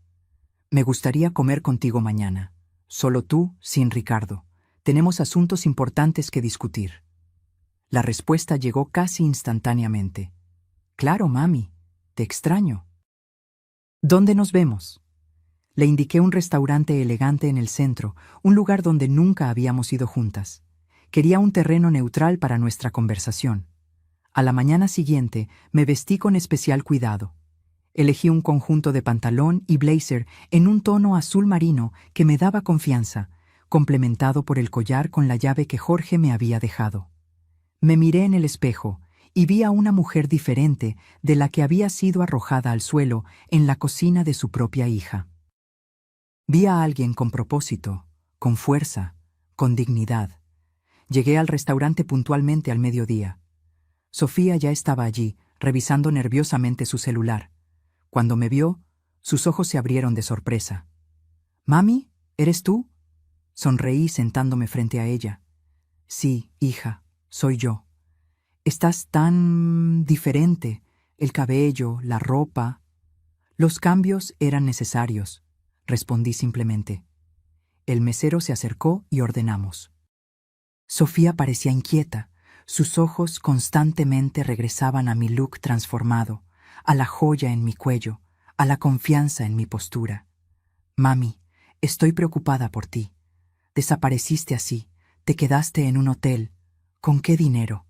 Me gustaría comer contigo mañana. Solo tú, sin Ricardo. Tenemos asuntos importantes que discutir. La respuesta llegó casi instantáneamente. Claro, mami. Te extraño. ¿Dónde nos vemos? Le indiqué un restaurante elegante en el centro, un lugar donde nunca habíamos ido juntas. Quería un terreno neutral para nuestra conversación. A la mañana siguiente me vestí con especial cuidado. Elegí un conjunto de pantalón y blazer en un tono azul marino que me daba confianza, complementado por el collar con la llave que Jorge me había dejado. Me miré en el espejo y vi a una mujer diferente de la que había sido arrojada al suelo en la cocina de su propia hija. Vi a alguien con propósito, con fuerza, con dignidad. Llegué al restaurante puntualmente al mediodía. Sofía ya estaba allí, revisando nerviosamente su celular. Cuando me vio, sus ojos se abrieron de sorpresa. «Mami, ¿eres tú?» Sonreí sentándome frente a ella. «Sí, hija, soy yo. Estás tan diferente. El cabello, la ropa». «Los cambios eran necesarios», respondí simplemente. El mesero se acercó y ordenamos. Sofía parecía inquieta. Sus ojos constantemente regresaban a mi look transformado, a la joya en mi cuello, a la confianza en mi postura. «Mami, estoy preocupada por ti. Desapareciste así, te quedaste en un hotel. ¿Con qué dinero?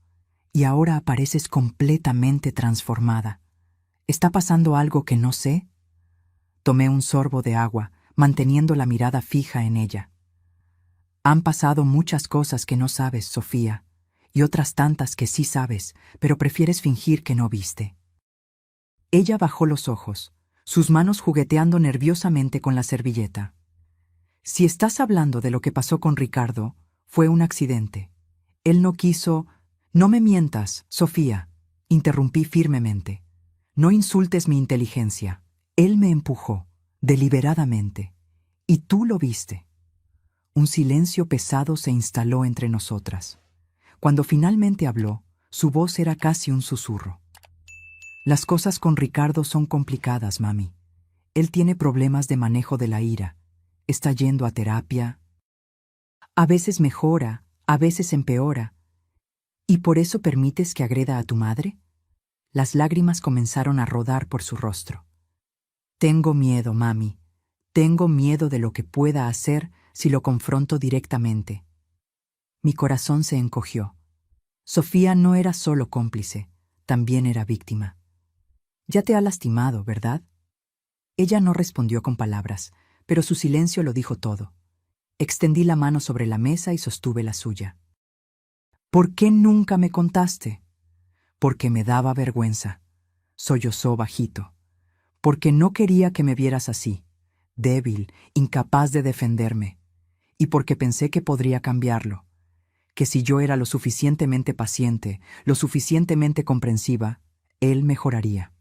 Y ahora apareces completamente transformada. ¿Está pasando algo que no sé?» Tomé un sorbo de agua, manteniendo la mirada fija en ella. «Han pasado muchas cosas que no sabes, Sofía, y otras tantas que sí sabes, pero prefieres fingir que no viste». Ella bajó los ojos, sus manos jugueteando nerviosamente con la servilleta. «Si estás hablando de lo que pasó con Ricardo, fue un accidente. Él no quiso...» «No me mientas, Sofía», interrumpí firmemente. «No insultes mi inteligencia. Él me empujó, deliberadamente. Y tú lo viste». Un silencio pesado se instaló entre nosotras. Cuando finalmente habló, su voz era casi un susurro. «Las cosas con Ricardo son complicadas, mami. Él tiene problemas de manejo de la ira. Está yendo a terapia. A veces mejora, a veces empeora. ¿Y por eso permites que agreda a tu madre?» Las lágrimas comenzaron a rodar por su rostro. «Tengo miedo, mami. Tengo miedo de lo que pueda hacer si lo confronto directamente». Mi corazón se encogió. Sofía no era solo cómplice, también era víctima. «Ya te ha lastimado, ¿verdad?» Ella no respondió con palabras, pero su silencio lo dijo todo. Extendí la mano sobre la mesa y sostuve la suya. «¿Por qué nunca me contaste?» «Porque me daba vergüenza», sollozó bajito. «Porque no quería que me vieras así, débil, incapaz de defenderme. Y porque pensé que podría cambiarlo, que si yo era lo suficientemente paciente, lo suficientemente comprensiva, él mejoraría».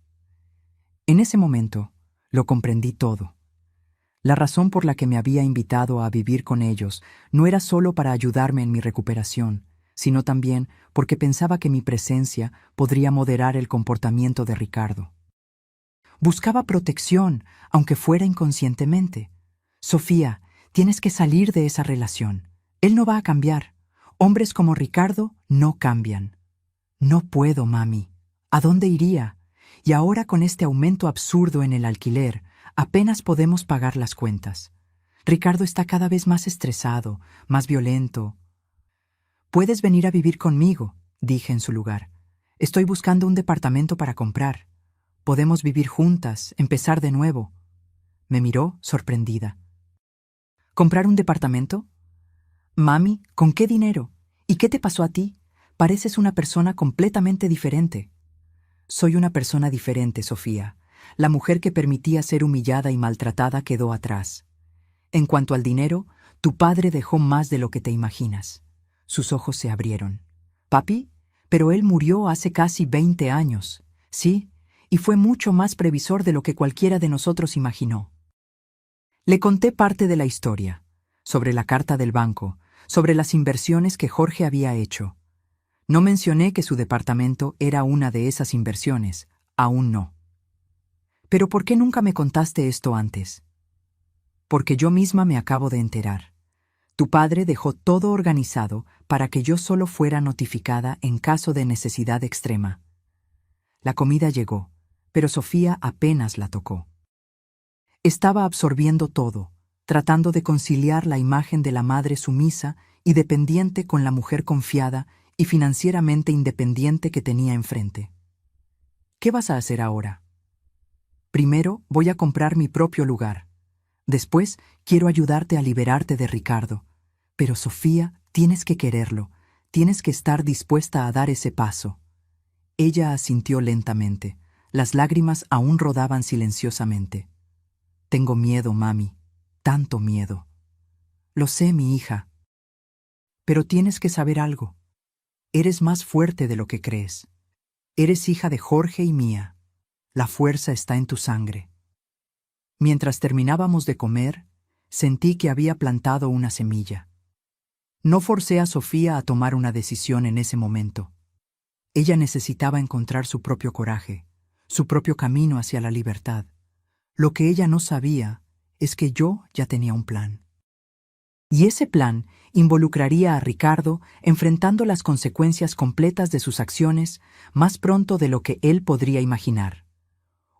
En ese momento, lo comprendí todo. La razón por la que me había invitado a vivir con ellos no era solo para ayudarme en mi recuperación, sino también porque pensaba que mi presencia podría moderar el comportamiento de Ricardo. Buscaba protección, aunque fuera inconscientemente. «Sofía, tienes que salir de esa relación. Él no va a cambiar. Hombres como Ricardo no cambian». «No puedo, mami. ¿A dónde iría? Y ahora con este aumento absurdo en el alquiler, apenas podemos pagar las cuentas. Ricardo está cada vez más estresado, más violento». «Puedes venir a vivir conmigo», dije en su lugar. «Estoy buscando un departamento para comprar. Podemos vivir juntas, empezar de nuevo». Me miró, sorprendida. «¿Comprar un departamento? Mami, ¿con qué dinero? ¿Y qué te pasó a ti? Pareces una persona completamente diferente». «Soy una persona diferente, Sofía. La mujer que permitía ser humillada y maltratada quedó atrás. En cuanto al dinero, tu padre dejó más de lo que te imaginas». Sus ojos se abrieron. «¿Papi? Pero él murió hace casi 20 años. Sí, y fue mucho más previsor de lo que cualquiera de nosotros imaginó. Le conté parte de la historia, sobre la carta del banco, sobre las inversiones que Jorge había hecho. No mencioné que su departamento era una de esas inversiones, aún no. ¿Pero por qué nunca me contaste esto antes? Porque yo misma me acabo de enterar. Tu padre dejó todo organizado para que yo solo fuera notificada en caso de necesidad extrema. La comida llegó, pero Sofía apenas la tocó. Estaba absorbiendo todo, tratando de conciliar la imagen de la madre sumisa y dependiente con la mujer confiada y financieramente independiente que tenía enfrente. ¿Qué vas a hacer ahora? Primero voy a comprar mi propio lugar. Después quiero ayudarte a liberarte de Ricardo. Pero Sofía, tienes que quererlo, tienes que estar dispuesta a dar ese paso. Ella asintió lentamente. Las lágrimas aún rodaban silenciosamente. Tengo miedo, mami, tanto miedo. Lo sé, mi hija. Pero tienes que saber algo. Eres más fuerte de lo que crees. Eres hija de Jorge y mía. La fuerza está en tu sangre. Mientras terminábamos de comer, sentí que había plantado una semilla. No forcé a Sofía a tomar una decisión en ese momento. Ella necesitaba encontrar su propio coraje, su propio camino hacia la libertad. Lo que ella no sabía es que yo ya tenía un plan. Y ese plan involucraría a Ricardo enfrentando las consecuencias completas de sus acciones más pronto de lo que él podría imaginar.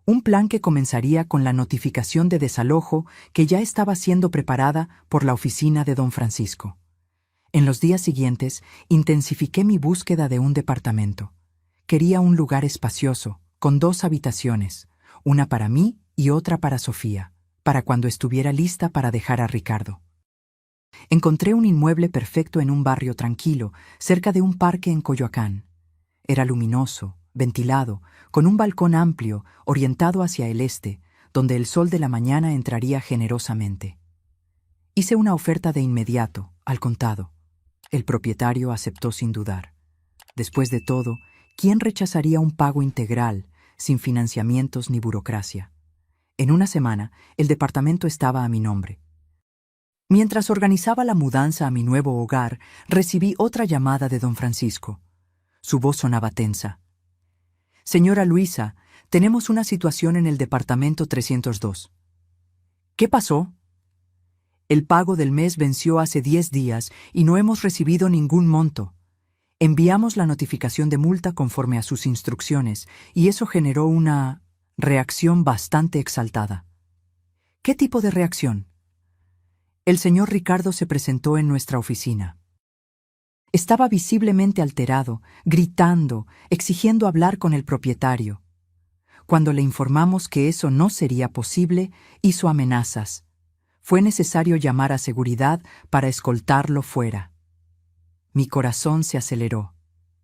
Un plan que comenzaría con la notificación de desalojo que ya estaba siendo preparada por la oficina de don Francisco. En los días siguientes, intensifiqué mi búsqueda de un departamento. Quería un lugar espacioso, con 2 habitaciones, una para mí y otra para Sofía, para cuando estuviera lista para dejar a Ricardo. Encontré un inmueble perfecto en un barrio tranquilo, cerca de un parque en Coyoacán. Era luminoso, ventilado, con un balcón amplio, orientado hacia el este, donde el sol de la mañana entraría generosamente. Hice una oferta de inmediato, al contado. El propietario aceptó sin dudar. Después de todo, ¿quién rechazaría un pago integral, sin financiamientos ni burocracia? En una semana, el departamento estaba a mi nombre. Mientras organizaba la mudanza a mi nuevo hogar, recibí otra llamada de don Francisco. Su voz sonaba tensa. Señora Luisa, tenemos una situación en el departamento 302. ¿Qué pasó? El pago del mes venció hace 10 días y no hemos recibido ningún monto. Enviamos la notificación de multa conforme a sus instrucciones y eso generó una reacción bastante exaltada. ¿Qué tipo de reacción? El señor Ricardo se presentó en nuestra oficina. Estaba visiblemente alterado, gritando, exigiendo hablar con el propietario. Cuando le informamos que eso no sería posible, hizo amenazas. Fue necesario llamar a seguridad para escoltarlo fuera. Mi corazón se aceleró.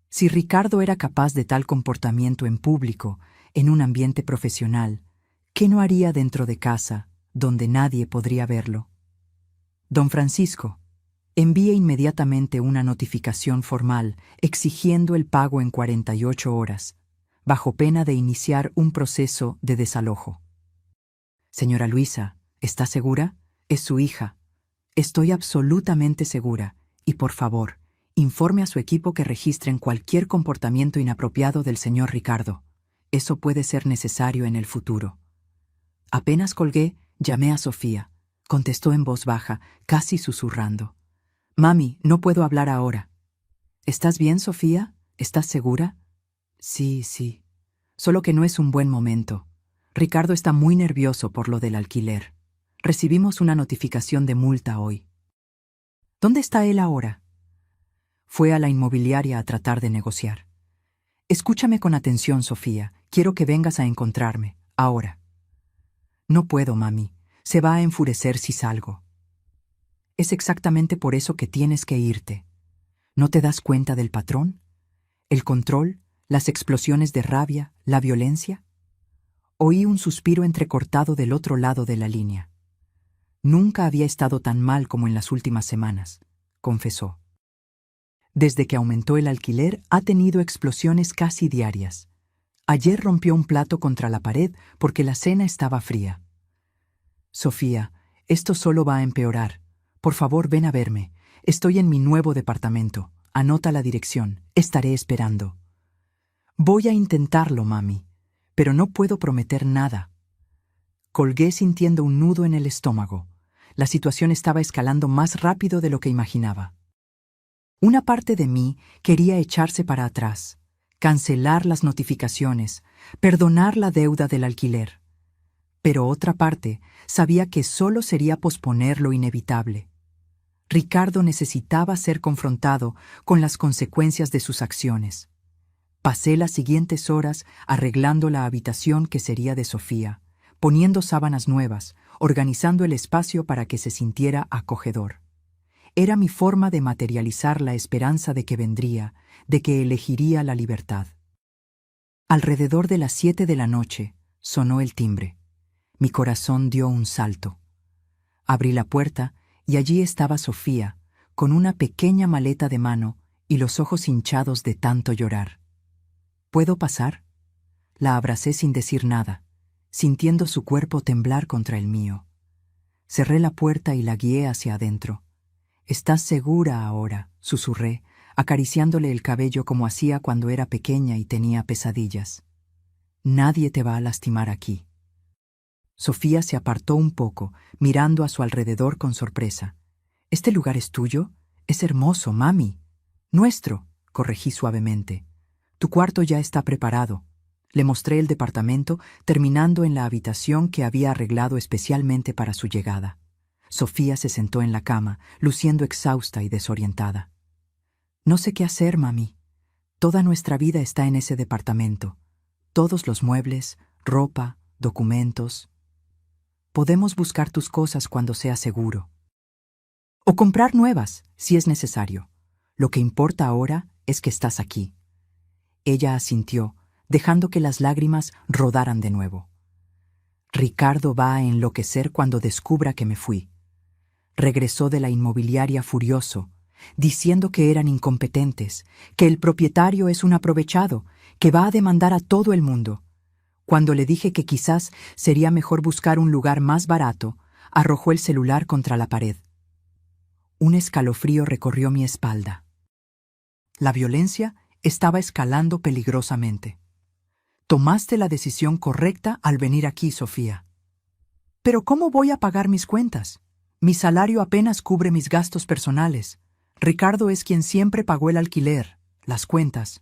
Si Ricardo era capaz de tal comportamiento en público, en un ambiente profesional, ¿qué no haría dentro de casa, donde nadie podría verlo? Don Francisco, envíe inmediatamente una notificación formal exigiendo el pago en 48 horas, bajo pena de iniciar un proceso de desalojo. Señora Luisa, ¿está segura? Es su hija. Estoy absolutamente segura, y por favor, informe a su equipo que registren cualquier comportamiento inapropiado del señor Ricardo. Eso puede ser necesario en el futuro. Apenas colgué, llamé a Sofía. Contestó en voz baja, casi susurrando. Mami, no puedo hablar ahora. ¿Estás bien, Sofía? ¿Estás segura? Sí. Solo que no es un buen momento. Ricardo está muy nervioso por lo del alquiler. Recibimos una notificación de multa hoy. ¿Dónde está él ahora? Fue a la inmobiliaria a tratar de negociar. Escúchame con atención, Sofía. Quiero que vengas a encontrarme, ahora. No puedo, mami. Se va a enfurecer si salgo. Es exactamente por eso que tienes que irte. ¿No te das cuenta del patrón? ¿El control? ¿Las explosiones de rabia? ¿La violencia? Oí un suspiro entrecortado del otro lado de la línea. Nunca había estado tan mal como en las últimas semanas, confesó. Desde que aumentó el alquiler, ha tenido explosiones casi diarias. Ayer rompió un plato contra la pared porque la cena estaba fría. Sofía, esto solo va a empeorar. Por favor, ven a verme. Estoy en mi nuevo departamento. Anota la dirección. Estaré esperando. Voy a intentarlo, mami, pero no puedo prometer nada. Colgué sintiendo un nudo en el estómago. La situación estaba escalando más rápido de lo que imaginaba. Una parte de mí quería echarse para atrás, cancelar las notificaciones, perdonar la deuda del alquiler. Pero otra parte sabía que solo sería posponer lo inevitable. Ricardo necesitaba ser confrontado con las consecuencias de sus acciones. Pasé las siguientes horas arreglando la habitación que sería de Sofía, poniendo sábanas nuevas, organizando el espacio para que se sintiera acogedor. Era mi forma de materializar la esperanza de que vendría, de que elegiría la libertad. Alrededor de las 7 de la noche sonó el timbre. Mi corazón dio un salto. Abrí la puerta y allí estaba Sofía, con una pequeña maleta de mano y los ojos hinchados de tanto llorar. ¿Puedo pasar? La abracé sin decir nada, sintiendo su cuerpo temblar contra el mío. Cerré la puerta y la guié hacia adentro. «¿Estás segura ahora?», susurré, acariciándole el cabello como hacía cuando era pequeña y tenía pesadillas. «Nadie te va a lastimar aquí». Sofía se apartó un poco, mirando a su alrededor con sorpresa. «¿Este lugar es tuyo? Es hermoso, mami». «Nuestro», corregí suavemente. «Tu cuarto ya está preparado». Le mostré el departamento, terminando en la habitación que había arreglado especialmente para su llegada. Sofía se sentó en la cama, luciendo exhausta y desorientada. «No sé qué hacer, mami. Toda nuestra vida está en ese departamento. Todos los muebles, ropa, documentos. Podemos buscar tus cosas cuando sea seguro. O comprar nuevas, si es necesario. Lo que importa ahora es que estás aquí». Ella asintió, dejando que las lágrimas rodaran de nuevo. «Ricardo va a enloquecer cuando descubra que me fui». Regresó de la inmobiliaria furioso, diciendo que eran incompetentes, que el propietario es un aprovechado, que va a demandar a todo el mundo. Cuando le dije que quizás sería mejor buscar un lugar más barato, arrojó el celular contra la pared. Un escalofrío recorrió mi espalda. La violencia estaba escalando peligrosamente. «Tomaste la decisión correcta al venir aquí, Sofía». «¿Pero cómo voy a pagar mis cuentas? Mi salario apenas cubre mis gastos personales. Ricardo es quien siempre pagó el alquiler, las cuentas».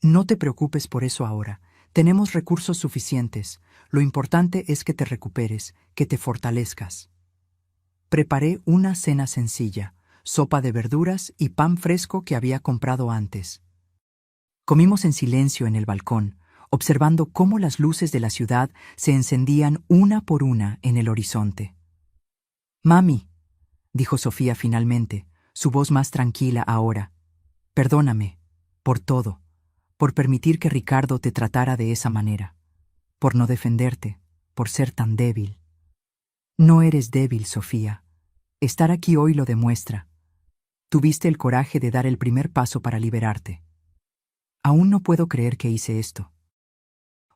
«No te preocupes por eso ahora. Tenemos recursos suficientes. Lo importante es que te recuperes, que te fortalezcas». Preparé una cena sencilla, sopa de verduras y pan fresco que había comprado antes. Comimos en silencio en el balcón, observando cómo las luces de la ciudad se encendían una por una en el horizonte. «Mami», dijo Sofía finalmente, su voz más tranquila ahora, «perdóname, por todo, por permitir que Ricardo te tratara de esa manera, por no defenderte, por ser tan débil». «No eres débil, Sofía. Estar aquí hoy lo demuestra. Tuviste el coraje de dar el primer paso para liberarte. Aún no puedo creer que hice esto.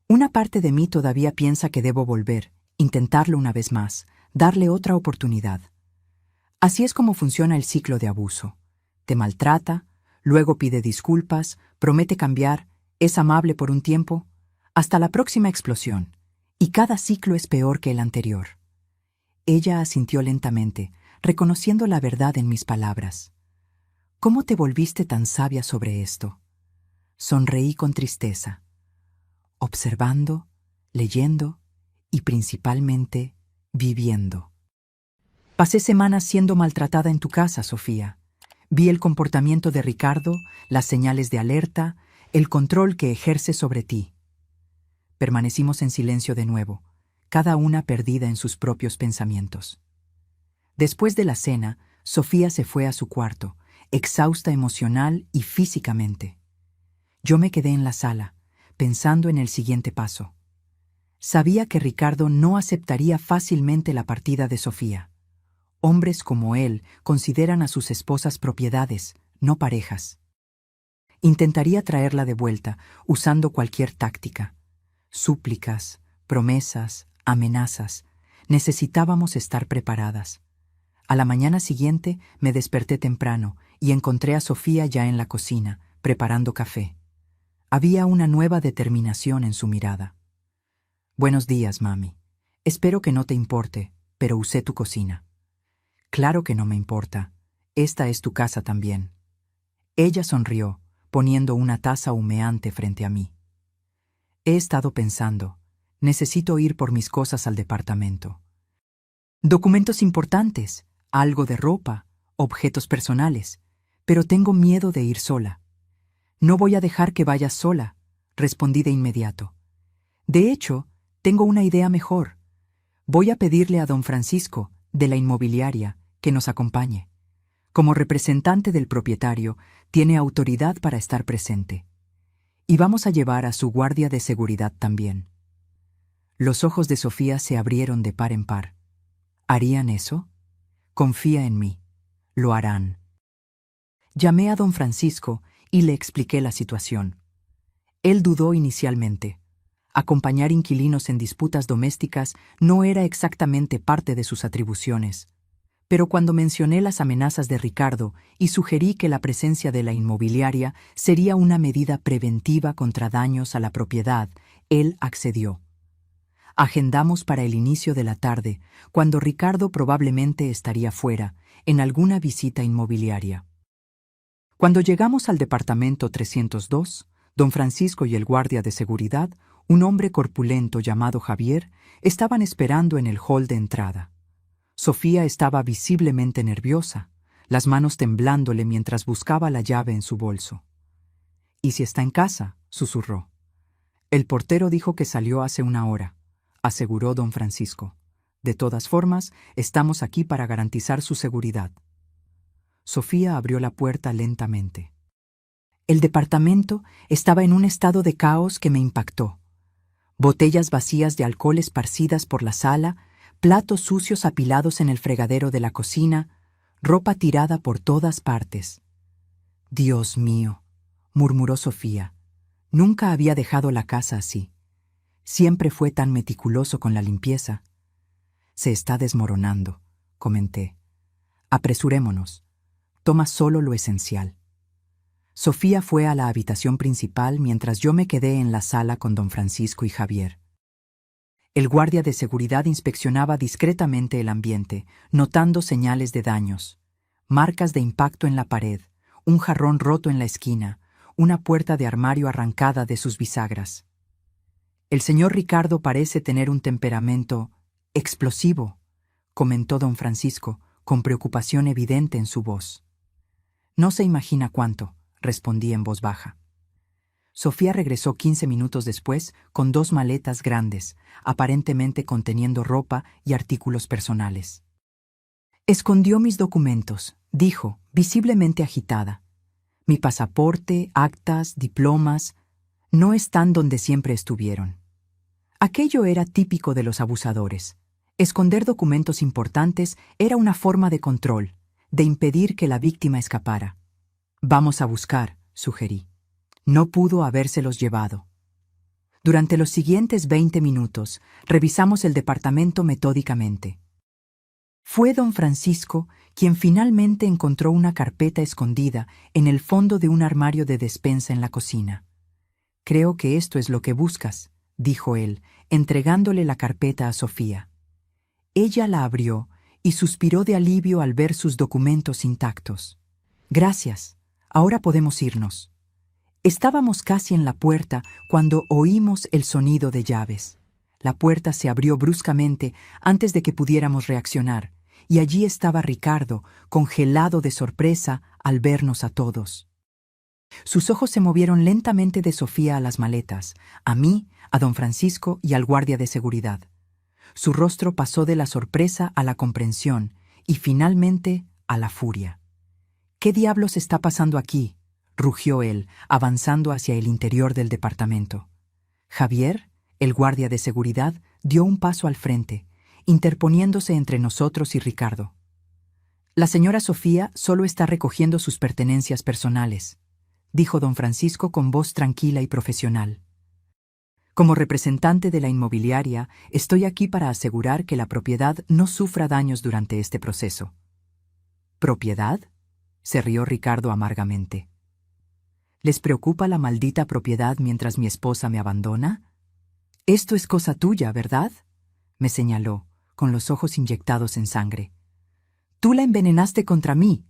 Una parte de mí todavía piensa que debo volver, intentarlo una vez más, darle otra oportunidad. Así es como funciona el ciclo de abuso. Te maltrata, luego pide disculpas, promete cambiar, es amable por un tiempo, hasta la próxima explosión, y cada ciclo es peor que el anterior». Ella asintió lentamente, reconociendo la verdad en mis palabras. «¿Cómo te volviste tan sabia sobre esto?». Sonreí con tristeza. «Observando, leyendo y principalmente viviendo». «Pasé semanas siendo maltratada en tu casa, Sofía. Vi el comportamiento de Ricardo, las señales de alerta, el control que ejerce sobre ti». Permanecimos en silencio de nuevo, cada una perdida en sus propios pensamientos. Después de la cena, Sofía se fue a su cuarto, exhausta emocional y físicamente. Yo me quedé en la sala, pensando en el siguiente paso. Sabía que Ricardo no aceptaría fácilmente la partida de Sofía. Hombres como él consideran a sus esposas propiedades, no parejas. Intentaría traerla de vuelta, usando cualquier táctica. Súplicas, promesas, amenazas. Necesitábamos estar preparadas. A la mañana siguiente me desperté temprano y encontré a Sofía ya en la cocina, preparando café. Había una nueva determinación en su mirada. «Buenos días, mami. Espero que no te importe, pero usé tu cocina». «Claro que no me importa. Esta es tu casa también». Ella sonrió, poniendo una taza humeante frente a mí. «He estado pensando. Necesito ir por mis cosas al departamento. Documentos importantes, algo de ropa, objetos personales, pero tengo miedo de ir sola». «No voy a dejar que vayas sola», respondí de inmediato. «De hecho, tengo una idea mejor. Voy a pedirle a don Francisco, de la inmobiliaria, que nos acompañe. Como representante del propietario, tiene autoridad para estar presente. Y vamos a llevar a su guardia de seguridad también». Los ojos de Sofía se abrieron de par en par. ¿Harían eso? Confía en mí. Lo harán. Llamé a don Francisco y le expliqué la situación. Él dudó inicialmente. Acompañar inquilinos en disputas domésticas no era exactamente parte de sus atribuciones. Pero cuando mencioné las amenazas de Ricardo y sugerí que la presencia de la inmobiliaria sería una medida preventiva contra daños a la propiedad, él accedió. Agendamos para el inicio de la tarde, cuando Ricardo probablemente estaría fuera, en alguna visita inmobiliaria. Cuando llegamos al departamento 302, don Francisco y el guardia de seguridad, un hombre corpulento llamado Javier, estaban esperando en el hall de entrada. Sofía estaba visiblemente nerviosa, las manos temblándole mientras buscaba la llave en su bolso. «¿Y si está en casa?», susurró. «El portero dijo que salió hace una hora», aseguró don Francisco. «De todas formas, estamos aquí para garantizar su seguridad». Sofía abrió la puerta lentamente. El departamento estaba en un estado de caos que me impactó. Botellas vacías de alcohol esparcidas por la sala, platos sucios apilados en el fregadero de la cocina, ropa tirada por todas partes. «Dios mío», murmuró Sofía. «Nunca había dejado la casa así. Siempre fue tan meticuloso con la limpieza». «Se está desmoronando», comenté. «Apresurémonos. Toma solo lo esencial». Sofía fue a la habitación principal mientras yo me quedé en la sala con don Francisco y Javier. El guardia de seguridad inspeccionaba discretamente el ambiente, notando señales de daños, marcas de impacto en la pared, un jarrón roto en la esquina, una puerta de armario arrancada de sus bisagras. «El señor Ricardo parece tener un temperamento explosivo», comentó don Francisco, con preocupación evidente en su voz. «No se imagina cuánto», respondí en voz baja. Sofía regresó 15 minutos después con 2 maletas grandes, aparentemente conteniendo ropa y artículos personales. «Escondió mis documentos», dijo, visiblemente agitada. «Mi pasaporte, actas, diplomas, no están donde siempre estuvieron». Aquello era típico de los abusadores. Esconder documentos importantes era una forma de control, de impedir que la víctima escapara. «Vamos a buscar», sugerí. No pudo habérselos llevado. Durante los siguientes 20 minutos, revisamos el departamento metódicamente. Fue don Francisco quien finalmente encontró una carpeta escondida en el fondo de un armario de despensa en la cocina. «Creo que esto es lo que buscas», dijo él, entregándole la carpeta a Sofía. Ella la abrió y suspiró de alivio al ver sus documentos intactos. «Gracias. Ahora podemos irnos». Estábamos casi en la puerta cuando oímos el sonido de llaves. La puerta se abrió bruscamente antes de que pudiéramos reaccionar, y allí estaba Ricardo, congelado de sorpresa al vernos a todos. Sus ojos se movieron lentamente de Sofía a las maletas, a mí, a don Francisco y al guardia de seguridad. Su rostro pasó de la sorpresa a la comprensión y finalmente a la furia. «¿Qué diablos está pasando aquí?», rugió él, avanzando hacia el interior del departamento. Javier, el guardia de seguridad, dio un paso al frente, interponiéndose entre nosotros y Ricardo. «La señora Sofía solo está recogiendo sus pertenencias personales», dijo don Francisco con voz tranquila y profesional. Como representante de la inmobiliaria, estoy aquí para asegurar que la propiedad no sufra daños durante este proceso. ¿Propiedad?, se rió Ricardo amargamente. ¿Les preocupa la maldita propiedad mientras mi esposa me abandona? Esto es cosa tuya, ¿verdad?, me señaló, con los ojos inyectados en sangre. Tú la envenenaste contra mí.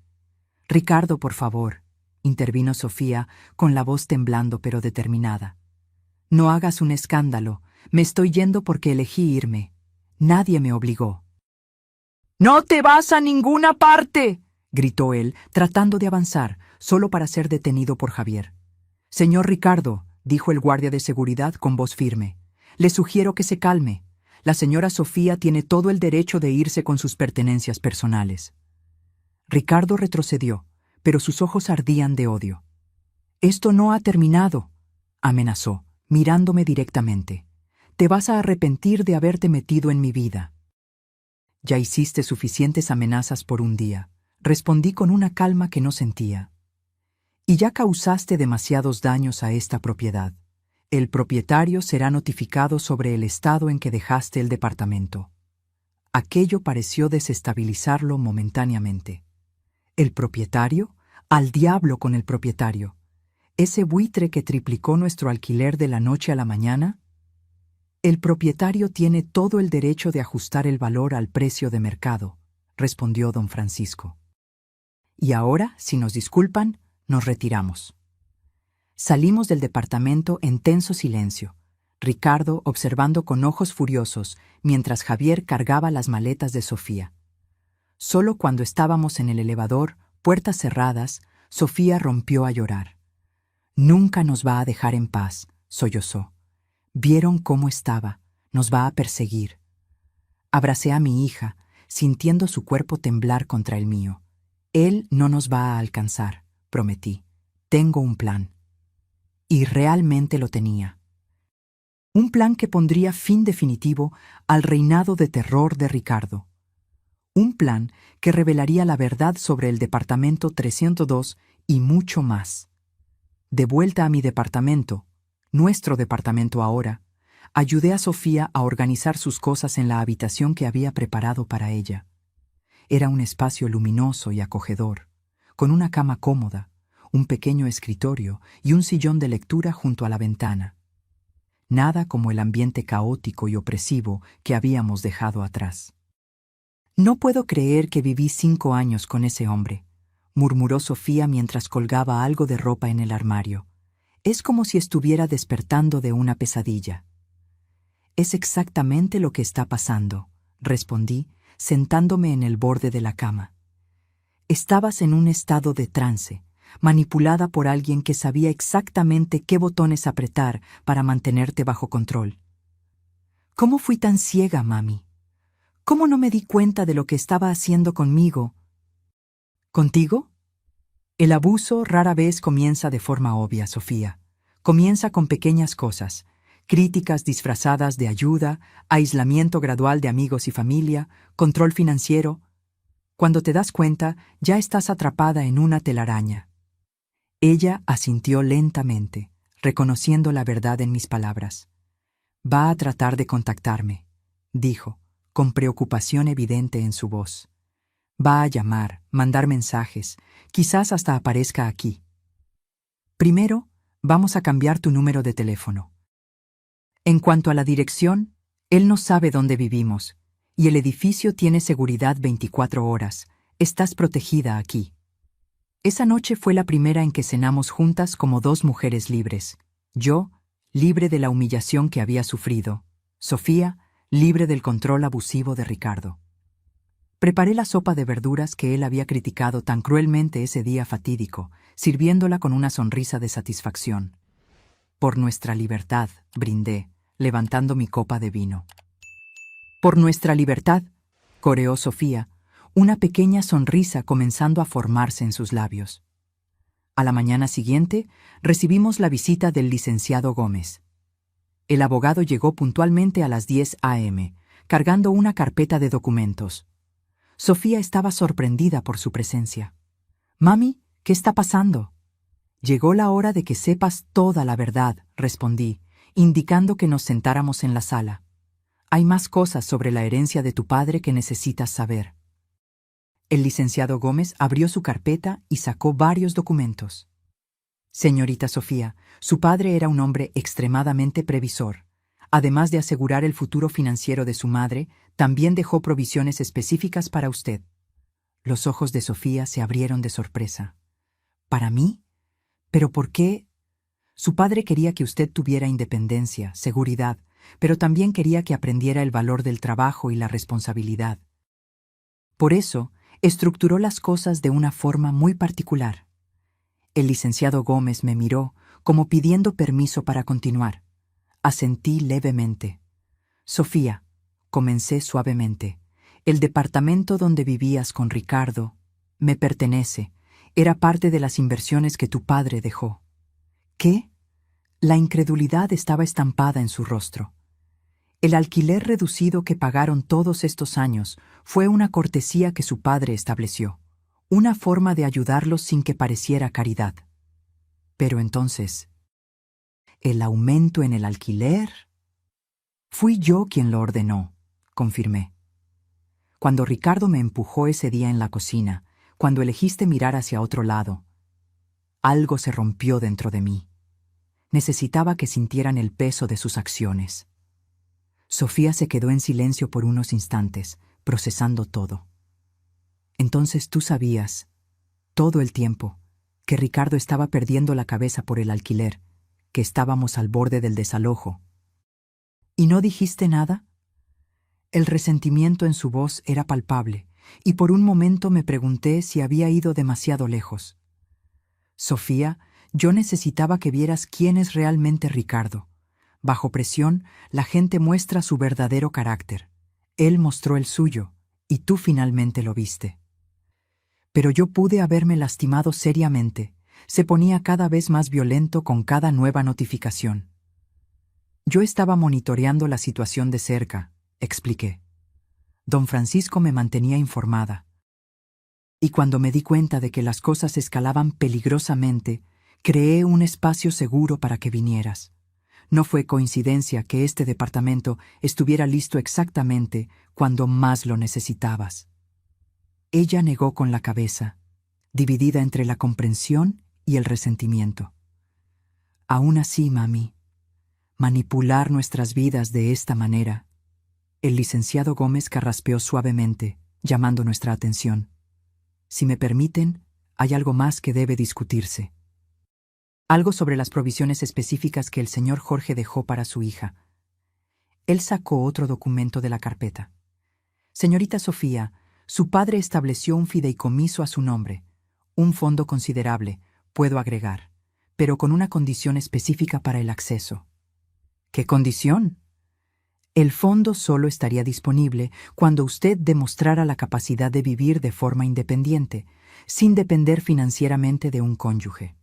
Ricardo, por favor, intervino Sofía, con la voz temblando pero determinada. No hagas un escándalo. Me estoy yendo porque elegí irme. Nadie me obligó. ¡No te vas a ninguna parte!, gritó él, tratando de avanzar, solo para ser detenido por Javier. Señor Ricardo, dijo el guardia de seguridad con voz firme, le sugiero que se calme. La señora Sofía tiene todo el derecho de irse con sus pertenencias personales. Ricardo retrocedió, pero sus ojos ardían de odio. Esto no ha terminado, amenazó, mirándome directamente. Te vas a arrepentir de haberte metido en mi vida. Ya hiciste suficientes amenazas por un día, respondí con una calma que no sentía. Y ya causaste demasiados daños a esta propiedad. El propietario será notificado sobre el estado en que dejaste el departamento. Aquello pareció desestabilizarlo momentáneamente. ¿El propietario? ¡Al diablo con el propietario! ¿Ese buitre que triplicó nuestro alquiler de la noche a la mañana? El propietario tiene todo el derecho de ajustar el valor al precio de mercado, respondió don Francisco. Y ahora, si nos disculpan, nos retiramos. Salimos del departamento en tenso silencio, Ricardo observando con ojos furiosos mientras Javier cargaba las maletas de Sofía. Solo cuando estábamos en el elevador, puertas cerradas, Sofía rompió a llorar. Nunca nos va a dejar en paz, sollozó. Vieron cómo estaba, nos va a perseguir. Abracé a mi hija, sintiendo su cuerpo temblar contra el mío. Él no nos va a alcanzar, prometí. Tengo un plan. Y realmente lo tenía. Un plan que pondría fin definitivo al reinado de terror de Ricardo. Un plan que revelaría la verdad sobre el departamento 302 y mucho más. De vuelta a mi departamento, nuestro departamento ahora, ayudé a Sofía a organizar sus cosas en la habitación que había preparado para ella. Era un espacio luminoso y acogedor, con una cama cómoda, un pequeño escritorio y un sillón de lectura junto a la ventana. Nada como el ambiente caótico y opresivo que habíamos dejado atrás. No puedo creer que viví 5 años con ese hombre, murmuró Sofía mientras colgaba algo de ropa en el armario. Es como si estuviera despertando de una pesadilla. Es exactamente lo que está pasando, respondí, sentándome en el borde de la cama. Estabas en un estado de trance, manipulada por alguien que sabía exactamente qué botones apretar para mantenerte bajo control. ¿Cómo fui tan ciega, mami? ¿Cómo no me di cuenta de lo que estaba haciendo conmigo? ¿Contigo? El abuso rara vez comienza de forma obvia, Sofía. Comienza con pequeñas cosas, críticas disfrazadas de ayuda, aislamiento gradual de amigos y familia, control financiero. Cuando te das cuenta, ya estás atrapada en una telaraña. Ella asintió lentamente, reconociendo la verdad en mis palabras. Va a tratar de contactarme, dijo, con preocupación evidente en su voz. Va a llamar, mandar mensajes, quizás hasta aparezca aquí. Primero, vamos a cambiar tu número de teléfono. En cuanto a la dirección, él no sabe dónde vivimos, y el edificio tiene seguridad 24 horas. Estás protegida aquí. Esa noche fue la primera en que cenamos juntas como 2 mujeres libres. Yo, libre de la humillación que había sufrido. Sofía, libre del control abusivo de Ricardo. Preparé la sopa de verduras que él había criticado tan cruelmente ese día fatídico, sirviéndola con una sonrisa de satisfacción. Por nuestra libertad, brindé, levantando mi copa de vino. Por nuestra libertad, coreó Sofía, una pequeña sonrisa comenzando a formarse en sus labios. A la mañana siguiente, recibimos la visita del licenciado Gómez. El abogado llegó puntualmente a las 10 a.m., cargando una carpeta de documentos. Sofía estaba sorprendida por su presencia. «Mami, ¿qué está pasando?». Llegó la hora de que sepas toda la verdad, respondí, indicando que nos sentáramos en la sala. Hay más cosas sobre la herencia de tu padre que necesitas saber. El licenciado Gómez abrió su carpeta y sacó varios documentos. Señorita Sofía, su padre era un hombre extremadamente previsor. Además de asegurar el futuro financiero de su madre, también dejó provisiones específicas para usted. Los ojos de Sofía se abrieron de sorpresa. ¿Para mí? ¿Pero por qué? Su padre quería que usted tuviera independencia, seguridad, pero también quería que aprendiera el valor del trabajo y la responsabilidad. Por eso, estructuró las cosas de una forma muy particular. El licenciado Gómez me miró, como pidiendo permiso para continuar. Asentí levemente. Sofía, comencé suavemente, el departamento donde vivías con Ricardo me pertenece. Era parte de las inversiones que tu padre dejó. ¿Qué? La incredulidad estaba estampada en su rostro. El alquiler reducido que pagaron todos estos años fue una cortesía que su padre estableció, una forma de ayudarlos sin que pareciera caridad. Pero entonces, ¿el aumento en el alquiler? Fui yo quien lo ordenó, confirmé. Cuando Ricardo me empujó ese día en la cocina, cuando elegiste mirar hacia otro lado, algo se rompió dentro de mí. Necesitaba que sintieran el peso de sus acciones. Sofía se quedó en silencio por unos instantes, procesando todo. Entonces tú sabías, todo el tiempo, que Ricardo estaba perdiendo la cabeza por el alquiler, que estábamos al borde del desalojo. ¿Y no dijiste nada? El resentimiento en su voz era palpable, y por un momento me pregunté si había ido demasiado lejos. Sofía, yo necesitaba que vieras quién es realmente Ricardo. Bajo presión, la gente muestra su verdadero carácter. Él mostró el suyo, y tú finalmente lo viste. Pero yo pude haberme lastimado seriamente. Se ponía cada vez más violento con cada nueva notificación. Yo estaba monitoreando la situación de cerca, expliqué. Don Francisco me mantenía informada. Y cuando me di cuenta de que las cosas escalaban peligrosamente, creé un espacio seguro para que vinieras. No fue coincidencia que este departamento estuviera listo exactamente cuando más lo necesitabas. Ella negó con la cabeza, dividida entre la comprensión y el resentimiento. Aún así, mami, manipular nuestras vidas de esta manera. El licenciado Gómez carraspeó suavemente, llamando nuestra atención. Si me permiten, hay algo más que debe discutirse. Algo sobre las provisiones específicas que el señor Jorge dejó para su hija. Él sacó otro documento de la carpeta. Señorita Sofía, su padre estableció un fideicomiso a su nombre, un fondo considerable, puedo agregar, pero con una condición específica para el acceso. ¿Qué condición? El fondo solo estaría disponible cuando usted demostrara la capacidad de vivir de forma independiente, sin depender financieramente de un cónyuge.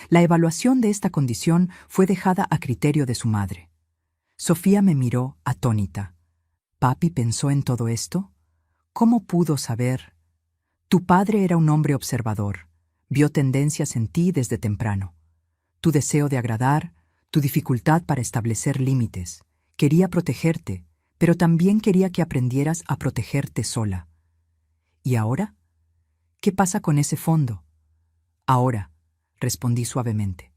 La evaluación de esta condición fue dejada a criterio de su madre. Sofía me miró atónita. ¿Papi pensó en todo esto? ¿Cómo pudo saber? Tu padre era un hombre observador. Vio tendencias en ti desde temprano. Tu deseo de agradar, tu dificultad para establecer límites. Quería protegerte, pero también quería que aprendieras a protegerte sola. ¿Y ahora? ¿Qué pasa con ese fondo? Ahora, respondí suavemente.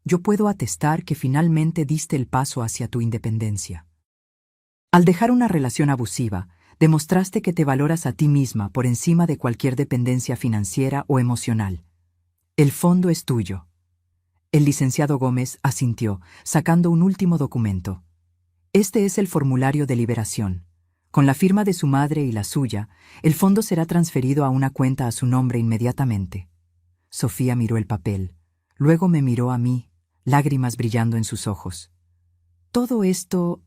Yo puedo atestar que finalmente diste el paso hacia tu independencia. Al dejar una relación abusiva, demostraste que te valoras a ti misma por encima de cualquier dependencia financiera o emocional. El fondo es tuyo. El licenciado Gómez asintió, sacando un último documento. Este es el formulario de liberación. Con la firma de su madre y la suya, el fondo será transferido a una cuenta a su nombre inmediatamente. Sofía miró el papel. Luego me miró a mí, lágrimas brillando en sus ojos. Todo esto...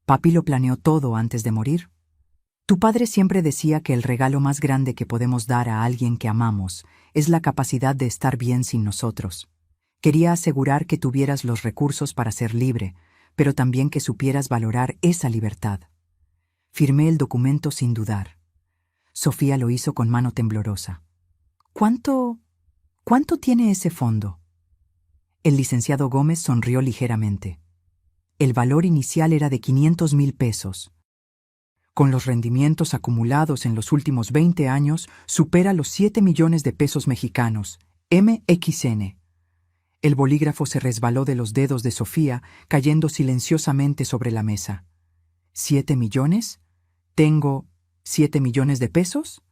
¿Papi lo planeó todo antes de morir? Tu padre siempre decía que el regalo más grande que podemos dar a alguien que amamos es la capacidad de estar bien sin nosotros. Quería asegurar que tuvieras los recursos para ser libre, pero también que supieras valorar esa libertad. Firmé el documento sin dudar. Sofía lo hizo con mano temblorosa. ¿Cuánto tiene ese fondo? El licenciado Gómez sonrió ligeramente. El valor inicial era de 500,000 pesos. Con los rendimientos acumulados en los últimos 20 años, supera los 7 millones de pesos mexicanos, MXN. El bolígrafo se resbaló de los dedos de Sofía, cayendo silenciosamente sobre la mesa. ¿7 millones? ¿Tengo 7 millones de pesos?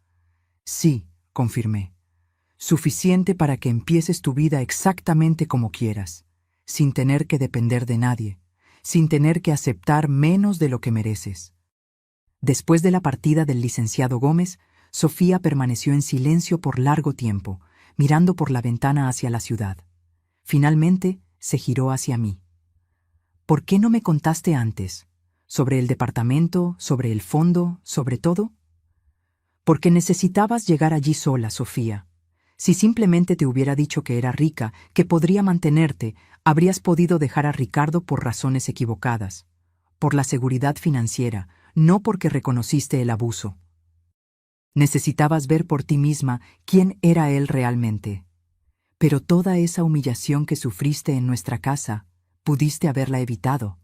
Sí, confirmé. Suficiente para que empieces tu vida exactamente como quieras, sin tener que depender de nadie, sin tener que aceptar menos de lo que mereces. Después de la partida del licenciado Gómez, Sofía permaneció en silencio por largo tiempo, mirando por la ventana hacia la ciudad. Finalmente, se giró hacia mí. ¿Por qué no me contaste antes? ¿Sobre el departamento, sobre el fondo, sobre todo? Porque necesitabas llegar allí sola, Sofía. Si simplemente te hubiera dicho que era rica, que podría mantenerte, habrías podido dejar a Ricardo por razones equivocadas. Por la seguridad financiera, no porque reconociste el abuso. Necesitabas ver por ti misma quién era él realmente. Pero toda esa humillación que sufriste en nuestra casa, pudiste haberla evitado.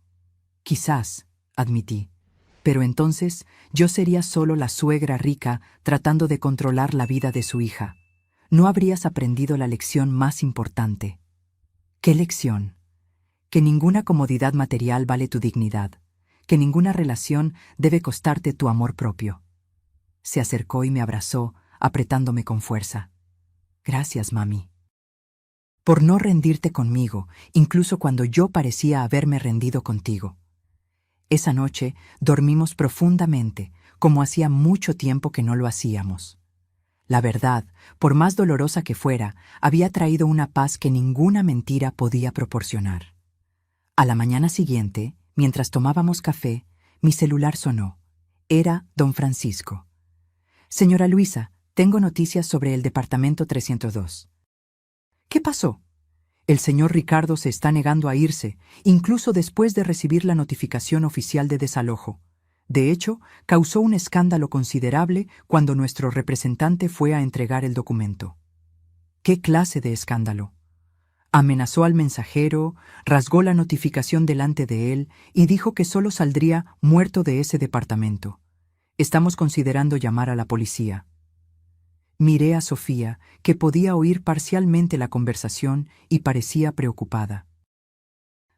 Quizás, admití. Pero entonces yo sería solo la suegra rica tratando de controlar la vida de su hija. No habrías aprendido la lección más importante. ¿Qué lección? Que ninguna comodidad material vale tu dignidad, que ninguna relación debe costarte tu amor propio. Se acercó y me abrazó, apretándome con fuerza. Gracias, mami. Por no rendirte conmigo, incluso cuando yo parecía haberme rendido contigo. Esa noche dormimos profundamente, como hacía mucho tiempo que no lo hacíamos. La verdad, por más dolorosa que fuera, había traído una paz que ninguna mentira podía proporcionar. A la mañana siguiente, mientras tomábamos café, mi celular sonó. Era don Francisco. Señora Luisa, tengo noticias sobre el departamento 302. ¿Qué pasó? El señor Ricardo se está negando a irse, incluso después de recibir la notificación oficial de desalojo. De hecho, causó un escándalo considerable cuando nuestro representante fue a entregar el documento. ¿Qué clase de escándalo? Amenazó al mensajero, rasgó la notificación delante de él y dijo que solo saldría muerto de ese departamento. Estamos considerando llamar a la policía. Miré a Sofía, que podía oír parcialmente la conversación y parecía preocupada.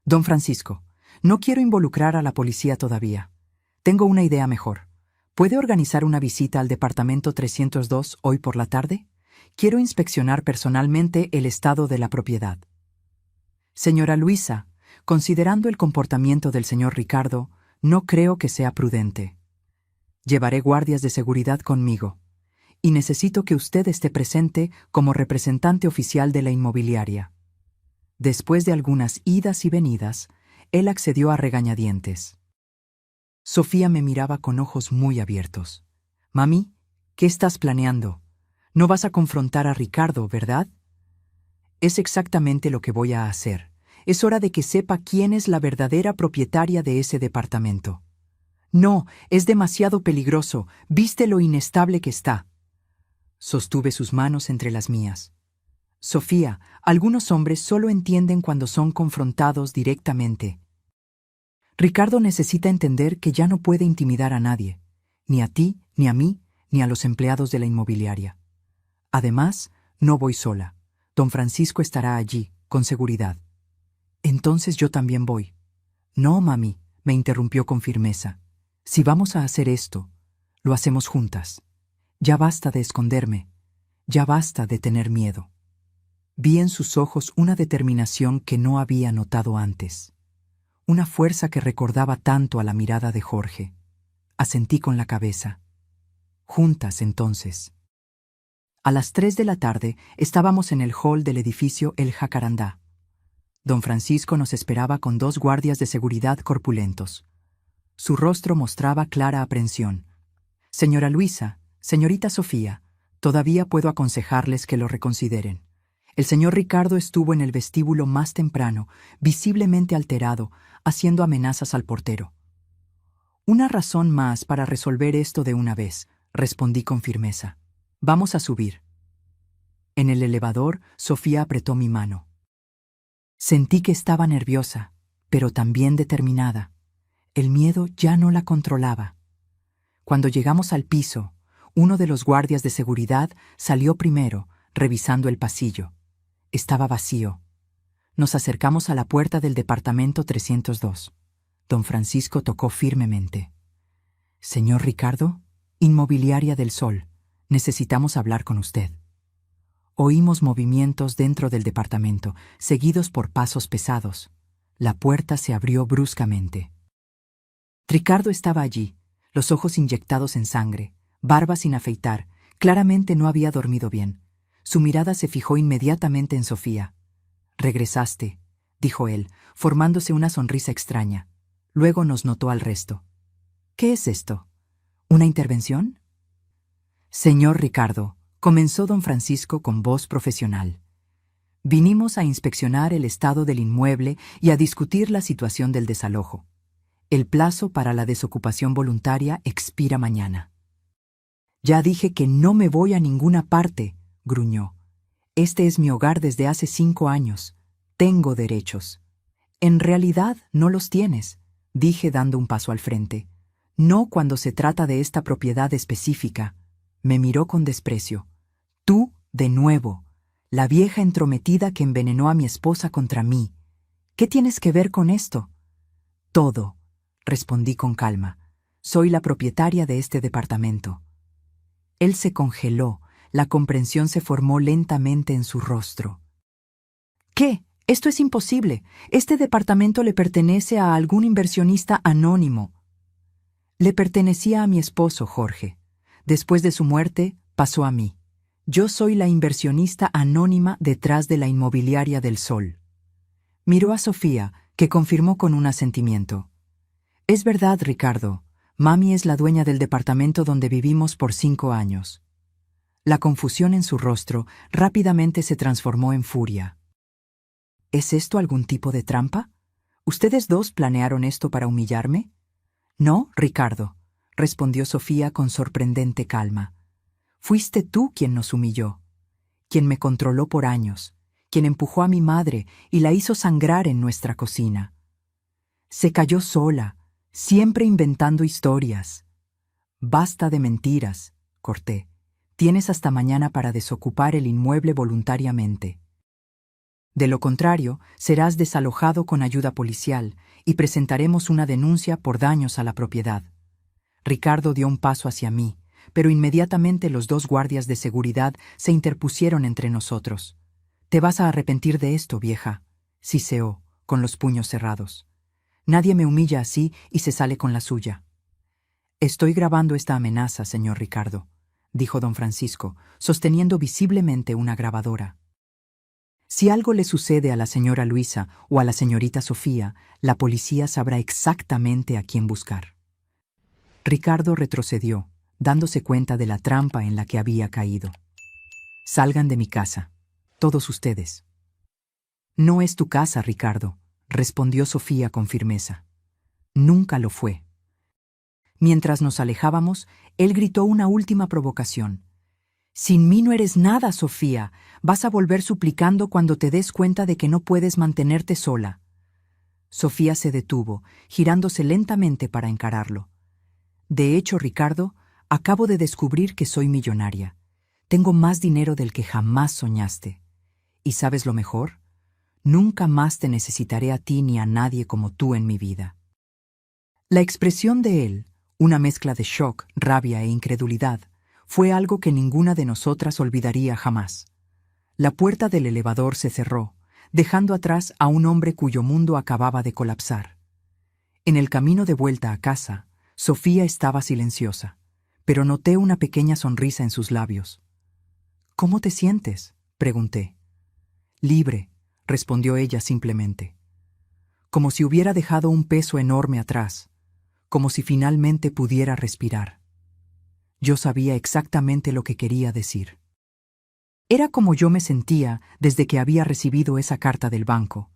Don Francisco, no quiero involucrar a la policía todavía. Tengo una idea mejor. ¿Puede organizar una visita al departamento 302 hoy por la tarde? Quiero inspeccionar personalmente el estado de la propiedad. Señora Luisa, considerando el comportamiento del señor Ricardo, no creo que sea prudente. Llevaré guardias de seguridad conmigo. Y necesito que usted esté presente como representante oficial de la inmobiliaria. Después de algunas idas y venidas, él accedió a regañadientes. Sofía me miraba con ojos muy abiertos. Mami, ¿qué estás planeando? No vas a confrontar a Ricardo, ¿verdad? Es exactamente lo que voy a hacer. Es hora de que sepa quién es la verdadera propietaria de ese departamento. No, es demasiado peligroso. ¿Viste lo inestable que está? Sostuve sus manos entre las mías. Sofía, algunos hombres solo entienden cuando son confrontados directamente. Ricardo necesita entender que ya no puede intimidar a nadie, ni a ti, ni a mí, ni a los empleados de la inmobiliaria. Además, no voy sola. Don Francisco estará allí, con seguridad. Entonces yo también voy. No, mami, me interrumpió con firmeza. Si vamos a hacer esto, lo hacemos juntas. Ya basta de esconderme, ya basta de tener miedo. Vi en sus ojos una determinación que no había notado antes, una fuerza que recordaba tanto a la mirada de Jorge. Asentí con la cabeza. Juntas, entonces. A las 3 de la tarde estábamos en el hall del edificio El Jacarandá. Don Francisco nos esperaba con 2 guardias de seguridad corpulentos. Su rostro mostraba clara aprensión. Señora Luisa, señorita Sofía, todavía puedo aconsejarles que lo reconsideren. El señor Ricardo estuvo en el vestíbulo más temprano, visiblemente alterado, haciendo amenazas al portero. Una razón más para resolver esto de una vez, respondí con firmeza. Vamos a subir. En el elevador, Sofía apretó mi mano. Sentí que estaba nerviosa, pero también determinada. El miedo ya no la controlaba. Cuando llegamos al piso, uno de los guardias de seguridad salió primero, revisando el pasillo. Estaba vacío. Nos acercamos a la puerta del departamento 302. Don Francisco tocó firmemente. «Señor Ricardo, Inmobiliaria del Sol, necesitamos hablar con usted». Oímos movimientos dentro del departamento, seguidos por pasos pesados. La puerta se abrió bruscamente. Ricardo estaba allí, los ojos inyectados en sangre, barba sin afeitar. Claramente no había dormido bien. Su mirada se fijó inmediatamente en Sofía. «Regresaste», dijo él, formándose una sonrisa extraña. Luego nos notó al resto. «¿Qué es esto? ¿Una intervención?» «Señor Ricardo», comenzó don Francisco con voz profesional. «Vinimos a inspeccionar el estado del inmueble y a discutir la situación del desalojo. El plazo para la desocupación voluntaria expira mañana». «Ya dije que no me voy a ninguna parte», gruñó. «Este es mi hogar desde hace 5 años. Tengo derechos». «En realidad no los tienes», dije dando un paso al frente. «No cuando se trata de esta propiedad específica». Me miró con desprecio. «Tú, de nuevo, la vieja entrometida que envenenó a mi esposa contra mí. ¿Qué tienes que ver con esto?» «Todo», respondí con calma. «Soy la propietaria de este departamento». Él se congeló, la comprensión se formó lentamente en su rostro. «¿Qué? Esto es imposible. Este departamento le pertenece a algún inversionista anónimo». «Le pertenecía a mi esposo, Jorge. Después de su muerte, pasó a mí. Yo soy la inversionista anónima detrás de la Inmobiliaria del Sol». Miró a Sofía, que confirmó con un asentimiento. «Es verdad, Ricardo. Mami es la dueña del departamento donde vivimos por 5 años». La confusión en su rostro rápidamente se transformó en furia. «¿Es esto algún tipo de trampa? ¿Ustedes dos planearon esto para humillarme?» «No, Ricardo», respondió Sofía con sorprendente calma. «Fuiste tú quien nos humilló, quien me controló por años, quien empujó a mi madre y la hizo sangrar en nuestra cocina. Se cayó sola, siempre inventando historias». «Basta de mentiras», corté. «Tienes hasta mañana para desocupar el inmueble voluntariamente. De lo contrario, serás desalojado con ayuda policial y presentaremos una denuncia por daños a la propiedad». Ricardo dio un paso hacia mí, pero inmediatamente los 2 guardias de seguridad se interpusieron entre nosotros. «Te vas a arrepentir de esto, vieja», siseó, con los puños cerrados. «Nadie me humilla así y se sale con la suya». «Estoy grabando esta amenaza, señor Ricardo», dijo don Francisco, sosteniendo visiblemente una grabadora. «Si algo le sucede a la señora Luisa o a la señorita Sofía, la policía sabrá exactamente a quién buscar». Ricardo retrocedió, dándose cuenta de la trampa en la que había caído. «Salgan de mi casa, todos ustedes». «No es tu casa, Ricardo», respondió Sofía con firmeza. «Nunca lo fue». Mientras nos alejábamos, él gritó una última provocación. «Sin mí no eres nada, Sofía. Vas a volver suplicando cuando te des cuenta de que no puedes mantenerte sola». Sofía se detuvo, girándose lentamente para encararlo. «De hecho, Ricardo, acabo de descubrir que soy millonaria. Tengo más dinero del que jamás soñaste. ¿Y sabes lo mejor? Nunca más te necesitaré a ti ni a nadie como tú en mi vida». La expresión de él, una mezcla de shock, rabia e incredulidad, fue algo que ninguna de nosotras olvidaría jamás. La puerta del elevador se cerró, dejando atrás a un hombre cuyo mundo acababa de colapsar. En el camino de vuelta a casa, Sofía estaba silenciosa, pero noté una pequeña sonrisa en sus labios. «¿Cómo te sientes?», pregunté. «Libre», respondió ella simplemente. Como si hubiera dejado un peso enorme atrás, como si finalmente pudiera respirar. Yo sabía exactamente lo que quería decir. Era como yo me sentía desde que había recibido esa carta del banco,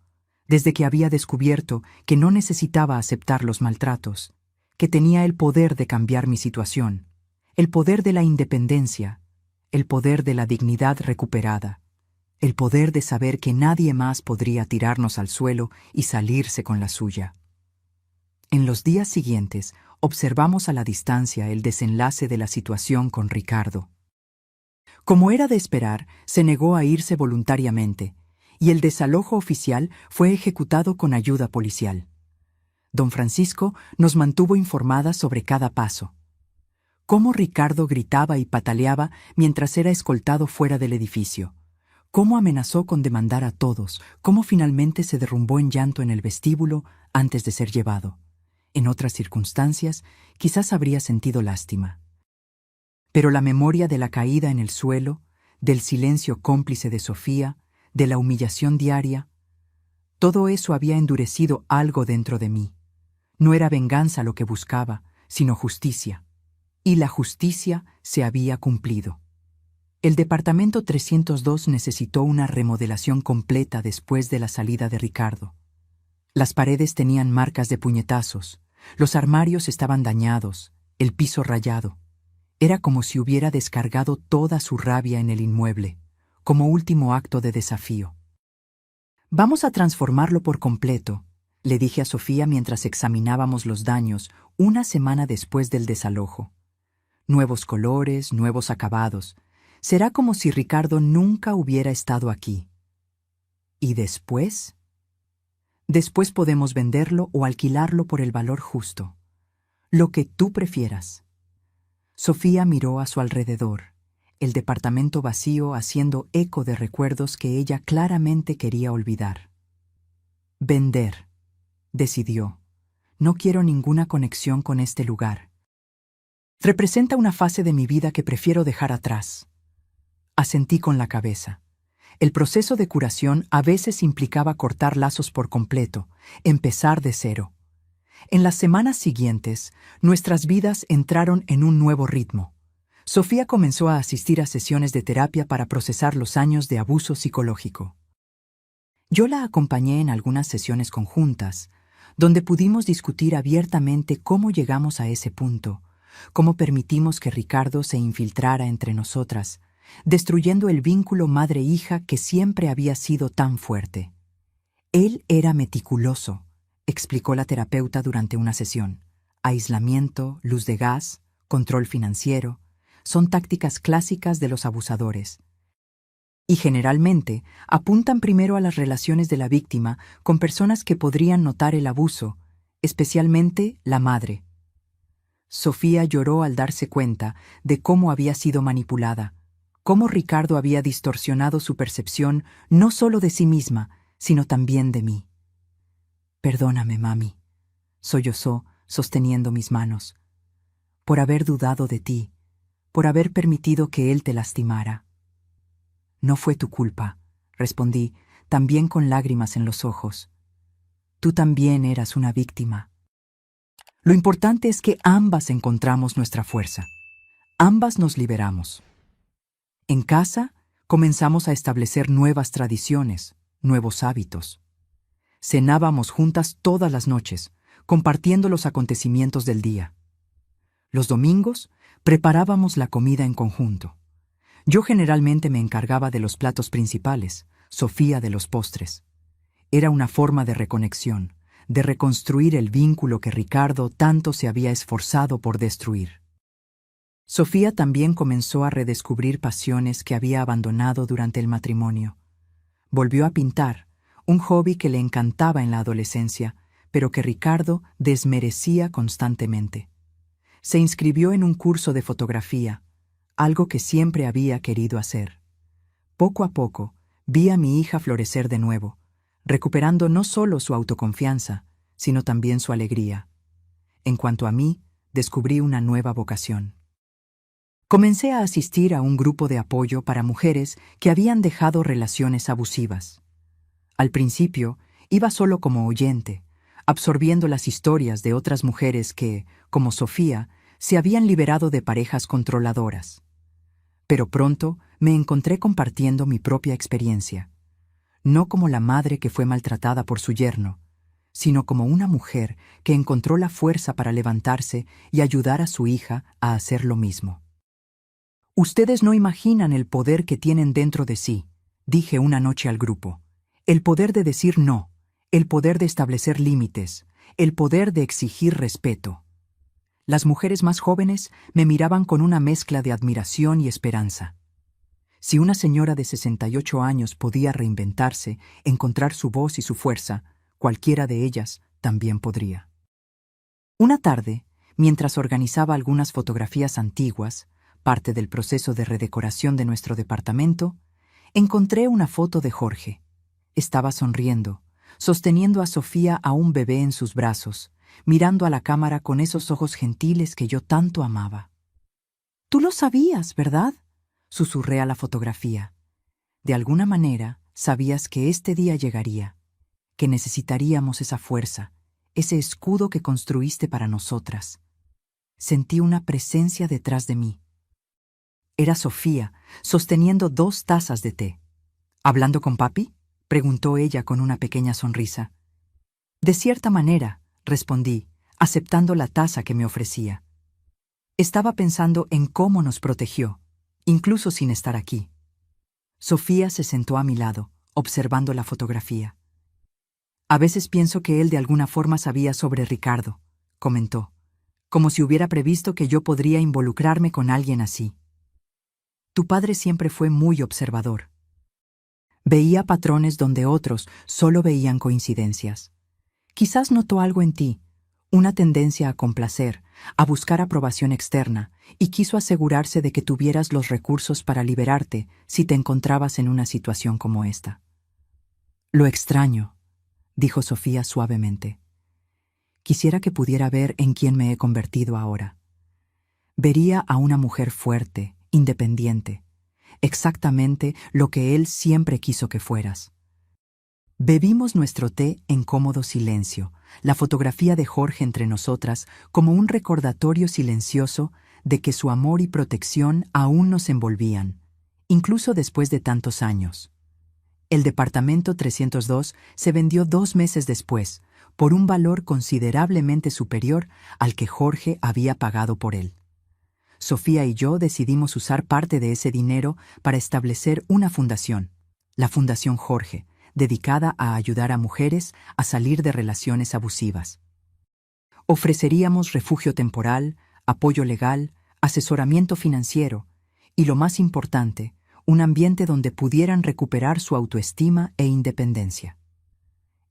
desde que había descubierto que no necesitaba aceptar los maltratos, que tenía el poder de cambiar mi situación, el poder de la independencia, el poder de la dignidad recuperada, el poder de saber que nadie más podría tirarnos al suelo y salirse con la suya. En los días siguientes, observamos a la distancia el desenlace de la situación con Ricardo. Como era de esperar, se negó a irse voluntariamente, y el desalojo oficial fue ejecutado con ayuda policial. Don Francisco nos mantuvo informadas sobre cada paso. Cómo Ricardo gritaba y pataleaba mientras era escoltado fuera del edificio. Cómo amenazó con demandar a todos. Cómo finalmente se derrumbó en llanto en el vestíbulo antes de ser llevado. En otras circunstancias, quizás habría sentido lástima. Pero la memoria de la caída en el suelo, del silencio cómplice de Sofía, de la humillación diaria, todo eso había endurecido algo dentro de mí. No era venganza lo que buscaba, sino justicia. Y la justicia se había cumplido. El departamento 302 necesitó una remodelación completa después de la salida de Ricardo. Las paredes tenían marcas de puñetazos, los armarios estaban dañados, el piso rayado. Era como si hubiera descargado toda su rabia en el inmueble, como último acto de desafío. «Vamos a transformarlo por completo», le dije a Sofía mientras examinábamos los daños una semana después del desalojo. Nuevos colores, nuevos acabados. Será como si Ricardo nunca hubiera estado aquí. ¿Y después? Después podemos venderlo o alquilarlo por el valor justo. Lo que tú prefieras. Sofía miró a su alrededor, el departamento vacío haciendo eco de recuerdos que ella claramente quería olvidar. Vender, decidió. No quiero ninguna conexión con este lugar. Representa una fase de mi vida que prefiero dejar atrás. Asentí con la cabeza. El proceso de curación a veces implicaba cortar lazos por completo, empezar de cero. En las semanas siguientes, nuestras vidas entraron en un nuevo ritmo. Sofía comenzó a asistir a sesiones de terapia para procesar los años de abuso psicológico. Yo la acompañé en algunas sesiones conjuntas, donde pudimos discutir abiertamente cómo llegamos a ese punto, cómo permitimos que Ricardo se infiltrara entre nosotras, destruyendo el vínculo madre-hija que siempre había sido tan fuerte. Él era meticuloso, explicó la terapeuta durante una sesión. Aislamiento, luz de gas, control financiero, son tácticas clásicas de los abusadores. Y generalmente apuntan primero a las relaciones de la víctima con personas que podrían notar el abuso, especialmente la madre. Sofía lloró al darse cuenta de cómo había sido manipulada, cómo Ricardo había distorsionado su percepción no solo de sí misma, sino también de mí. «Perdóname, mami», sollozó, sosteniendo mis manos, «por haber dudado de ti, por haber permitido que él te lastimara». «No fue tu culpa», respondí, también con lágrimas en los ojos. «Tú también eras una víctima». Lo importante es que ambas encontramos nuestra fuerza. Ambas nos liberamos. En casa, comenzamos a establecer nuevas tradiciones, nuevos hábitos. Cenábamos juntas todas las noches, compartiendo los acontecimientos del día. Los domingos, preparábamos la comida en conjunto. Yo generalmente me encargaba de los platos principales, Sofía de los postres. Era una forma de reconexión, de reconstruir el vínculo que Ricardo tanto se había esforzado por destruir. Sofía también comenzó a redescubrir pasiones que había abandonado durante el matrimonio. Volvió a pintar, un hobby que le encantaba en la adolescencia, pero que Ricardo desmerecía constantemente. Se inscribió en un curso de fotografía, algo que siempre había querido hacer. Poco a poco, vi a mi hija florecer de nuevo, recuperando no solo su autoconfianza, sino también su alegría. En cuanto a mí, descubrí una nueva vocación. Comencé a asistir a un grupo de apoyo para mujeres que habían dejado relaciones abusivas. Al principio, iba solo como oyente, absorbiendo las historias de otras mujeres que, como Sofía, se habían liberado de parejas controladoras. Pero pronto me encontré compartiendo mi propia experiencia, no como la madre que fue maltratada por su yerno, sino como una mujer que encontró la fuerza para levantarse y ayudar a su hija a hacer lo mismo. Ustedes no imaginan el poder que tienen dentro de sí, dije una noche al grupo. El poder de decir no, el poder de establecer límites, el poder de exigir respeto. Las mujeres más jóvenes me miraban con una mezcla de admiración y esperanza. Si una señora de 68 años podía reinventarse, encontrar su voz y su fuerza, cualquiera de ellas también podría. Una tarde, mientras organizaba algunas fotografías antiguas, parte del proceso de redecoración de nuestro departamento, encontré una foto de Jorge. Estaba sonriendo, sosteniendo a Sofía, a un bebé en sus brazos, mirando a la cámara con esos ojos gentiles que yo tanto amaba. «Tú lo sabías, ¿verdad?», susurré a la fotografía. «De alguna manera, sabías que este día llegaría, que necesitaríamos esa fuerza, ese escudo que construiste para nosotras». Sentí una presencia detrás de mí. Era Sofía, sosteniendo 2 tazas de té. «¿Hablando con papi?», preguntó ella con una pequeña sonrisa. «De cierta manera», respondí, aceptando la taza que me ofrecía. Estaba pensando en cómo nos protegió, incluso sin estar aquí. Sofía se sentó a mi lado, observando la fotografía. «A veces pienso que él de alguna forma sabía sobre Ricardo», comentó, como si hubiera previsto que yo podría involucrarme con alguien así. «Tu padre siempre fue muy observador. Veía patrones donde otros solo veían coincidencias. Quizás notó algo en ti, una tendencia a complacer, a buscar aprobación externa, y quiso asegurarse de que tuvieras los recursos para liberarte si te encontrabas en una situación como esta». «Lo extraño», dijo Sofía suavemente. «Quisiera que pudiera ver en quién me he convertido ahora. Vería a una mujer fuerte, independiente, exactamente lo que él siempre quiso que fueras». Bebimos nuestro té en cómodo silencio, la fotografía de Jorge entre nosotras como un recordatorio silencioso de que su amor y protección aún nos envolvían, incluso después de tantos años. El departamento 302 se vendió 2 meses después, por un valor considerablemente superior al que Jorge había pagado por él. Sofía y yo decidimos usar parte de ese dinero para establecer una fundación, la Fundación Jorge, dedicada a ayudar a mujeres a salir de relaciones abusivas. Ofreceríamos refugio temporal, apoyo legal, asesoramiento financiero y, lo más importante, un ambiente donde pudieran recuperar su autoestima e independencia.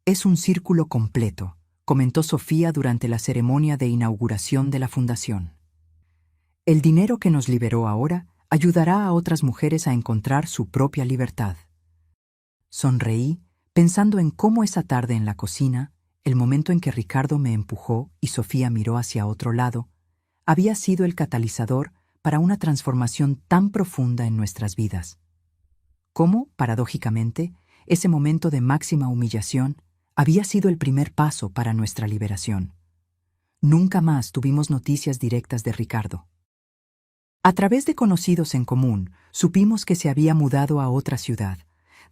«Es un círculo completo», comentó Sofía durante la ceremonia de inauguración de la fundación. «El dinero que nos liberó ahora ayudará a otras mujeres a encontrar su propia libertad». Sonreí, pensando en cómo esa tarde en la cocina, el momento en que Ricardo me empujó y Sofía miró hacia otro lado, había sido el catalizador para una transformación tan profunda en nuestras vidas. Cómo, paradójicamente, ese momento de máxima humillación había sido el primer paso para nuestra liberación. Nunca más tuvimos noticias directas de Ricardo. A través de conocidos en común, supimos que se había mudado a otra ciudad,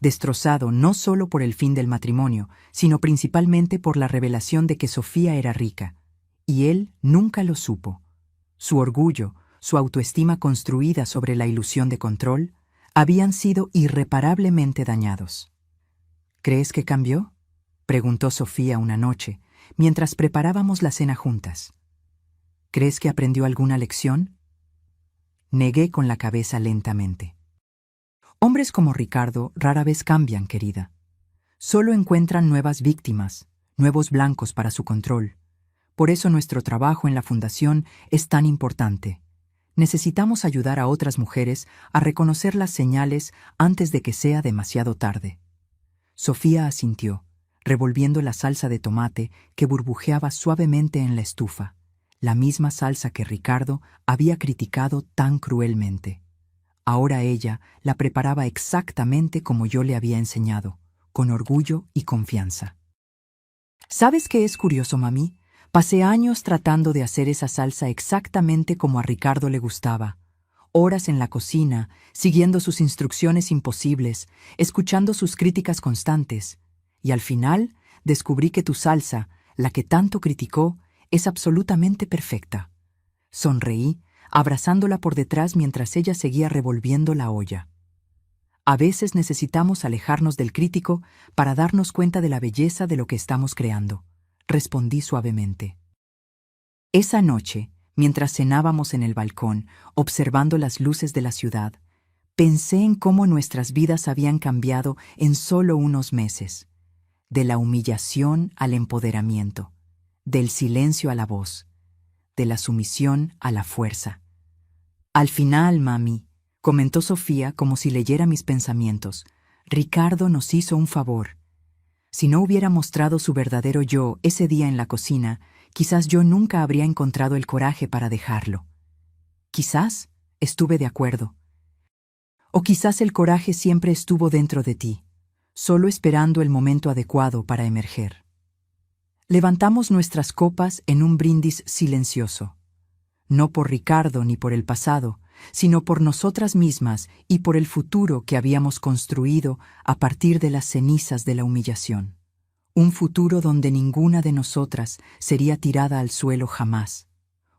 destrozado no solo por el fin del matrimonio, sino principalmente por la revelación de que Sofía era rica, y él nunca lo supo. Su orgullo, su autoestima construida sobre la ilusión de control, habían sido irreparablemente dañados. «¿Crees que cambió?», preguntó Sofía una noche, mientras preparábamos la cena juntas. «¿Crees que aprendió alguna lección?». Negué con la cabeza lentamente. «Hombres como Ricardo rara vez cambian, querida. Solo encuentran nuevas víctimas, nuevos blancos para su control. Por eso nuestro trabajo en la fundación es tan importante. Necesitamos ayudar a otras mujeres a reconocer las señales antes de que sea demasiado tarde». Sofía asintió, revolviendo la salsa de tomate que burbujeaba suavemente en la estufa, la misma salsa que Ricardo había criticado tan cruelmente. Ahora ella la preparaba exactamente como yo le había enseñado, con orgullo y confianza. «¿Sabes qué es curioso, mami? Pasé años tratando de hacer esa salsa exactamente como a Ricardo le gustaba. Horas en la cocina, siguiendo sus instrucciones imposibles, escuchando sus críticas constantes. Y al final descubrí que tu salsa, la que tanto criticó, es absolutamente perfecta». Sonreí, abrazándola por detrás mientras ella seguía revolviendo la olla. A veces necesitamos alejarnos del crítico para darnos cuenta de la belleza de lo que estamos creando, respondí suavemente. Esa noche, mientras cenábamos en el balcón, observando las luces de la ciudad, pensé en cómo nuestras vidas habían cambiado en solo unos meses, de la humillación al empoderamiento, del silencio a la voz, de la sumisión a la fuerza. Al final, mami, comentó Sofía como si leyera mis pensamientos, Ricardo nos hizo un favor. Si no hubiera mostrado su verdadero yo ese día en la cocina, quizás yo nunca habría encontrado el coraje para dejarlo. Quizás estuve de acuerdo. O quizás el coraje siempre estuvo dentro de ti, solo esperando el momento adecuado para emerger. Levantamos nuestras copas en un brindis silencioso, no por Ricardo ni por el pasado, sino por nosotras mismas y por el futuro que habíamos construido a partir de las cenizas de la humillación. Un futuro donde ninguna de nosotras sería tirada al suelo jamás.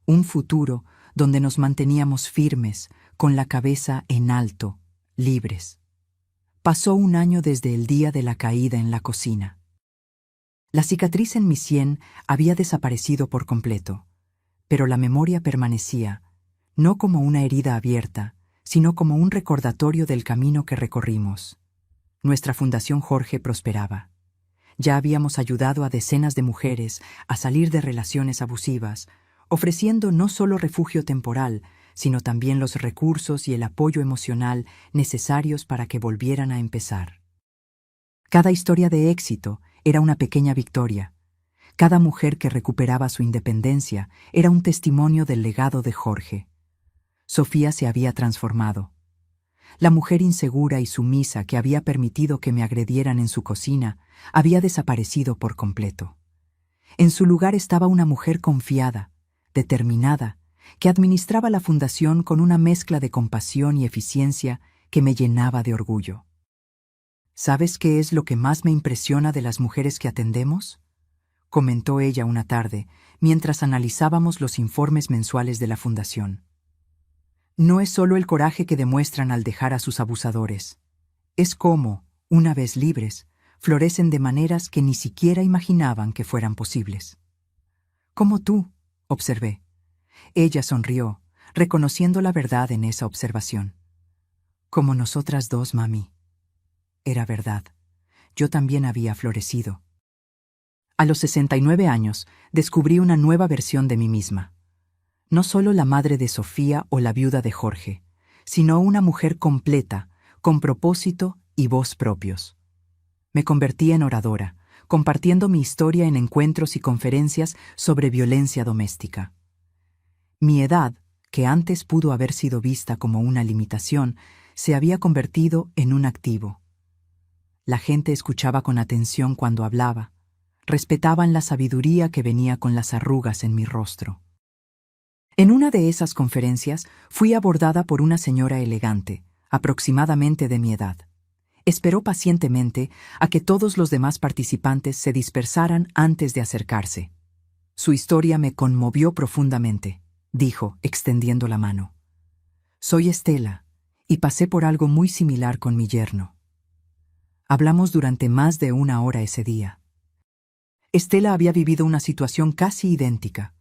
Un futuro donde nos manteníamos firmes, con la cabeza en alto, libres. Pasó un año desde el día de la caída en la cocina. La cicatriz en mi sien había desaparecido por completo, pero la memoria permanecía, no como una herida abierta, sino como un recordatorio del camino que recorrimos. Nuestra Fundación Jorge prosperaba. Ya habíamos ayudado a decenas de mujeres a salir de relaciones abusivas, ofreciendo no solo refugio temporal, sino también los recursos y el apoyo emocional necesarios para que volvieran a empezar. Cada historia de éxito era una pequeña victoria. Cada mujer que recuperaba su independencia era un testimonio del legado de Jorge. Sofía se había transformado. La mujer insegura y sumisa que había permitido que me agredieran en su cocina había desaparecido por completo. En su lugar estaba una mujer confiada, determinada, que administraba la fundación con una mezcla de compasión y eficiencia que me llenaba de orgullo. ¿Sabes qué es lo que más me impresiona de las mujeres que atendemos?, comentó ella una tarde, mientras analizábamos los informes mensuales de la fundación. No es solo el coraje que demuestran al dejar a sus abusadores. Es cómo, una vez libres, florecen de maneras que ni siquiera imaginaban que fueran posibles. Como tú, observé. Ella sonrió, reconociendo la verdad en esa observación. Como nosotras dos, mami. Era verdad. Yo también había florecido. A los 69 años, descubrí una nueva versión de mí misma. No solo la madre de Sofía o la viuda de Jorge, sino una mujer completa, con propósito y voz propios. Me convertí en oradora, compartiendo mi historia en encuentros y conferencias sobre violencia doméstica. Mi edad, que antes pudo haber sido vista como una limitación, se había convertido en un activo. La gente escuchaba con atención cuando hablaba, respetaban la sabiduría que venía con las arrugas en mi rostro. En una de esas conferencias fui abordada por una señora elegante, aproximadamente de mi edad. Esperó pacientemente a que todos los demás participantes se dispersaran antes de acercarse. Su historia me conmovió profundamente, dijo, extendiendo la mano. Soy Estela, y pasé por algo muy similar con mi yerno. Hablamos durante más de 1 hora ese día. Estela había vivido una situación casi idéntica.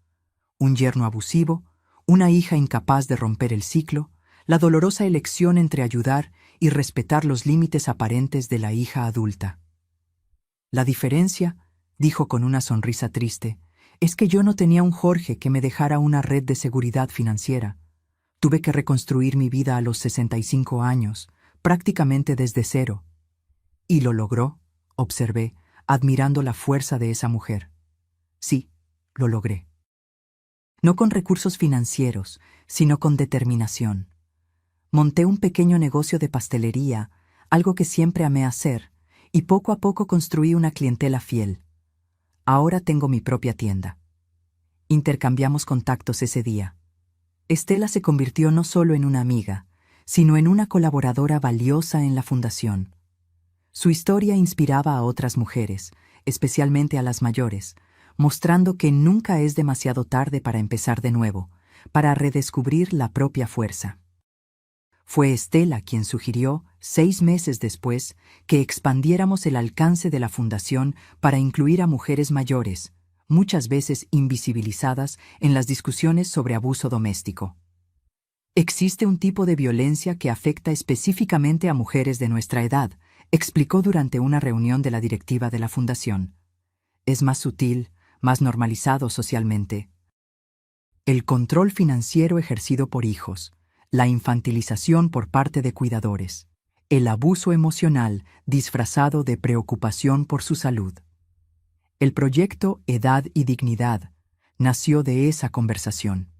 Un yerno abusivo, una hija incapaz de romper el ciclo, la dolorosa elección entre ayudar y respetar los límites aparentes de la hija adulta. La diferencia, dijo con una sonrisa triste, es que yo no tenía un Jorge que me dejara una red de seguridad financiera. Tuve que reconstruir mi vida a los 65 años, prácticamente desde cero. Y lo logró, observé, admirando la fuerza de esa mujer. Sí, lo logré. No con recursos financieros, sino con determinación. Monté un pequeño negocio de pastelería, algo que siempre amé hacer, y poco a poco construí una clientela fiel. Ahora tengo mi propia tienda. Intercambiamos contactos ese día. Estela se convirtió no solo en una amiga, sino en una colaboradora valiosa en la fundación. Su historia inspiraba a otras mujeres, especialmente a las mayores, mostrando que nunca es demasiado tarde para empezar de nuevo, para redescubrir la propia fuerza. Fue Estela quien sugirió, 6 meses después, que expandiéramos el alcance de la fundación para incluir a mujeres mayores, muchas veces invisibilizadas en las discusiones sobre abuso doméstico. Existe un tipo de violencia que afecta específicamente a mujeres de nuestra edad, explicó durante una reunión de la directiva de la fundación. Es más sutil, más normalizado socialmente. El control financiero ejercido por hijos, la infantilización por parte de cuidadores, el abuso emocional disfrazado de preocupación por su salud. El proyecto Edad y Dignidad nació de esa conversación.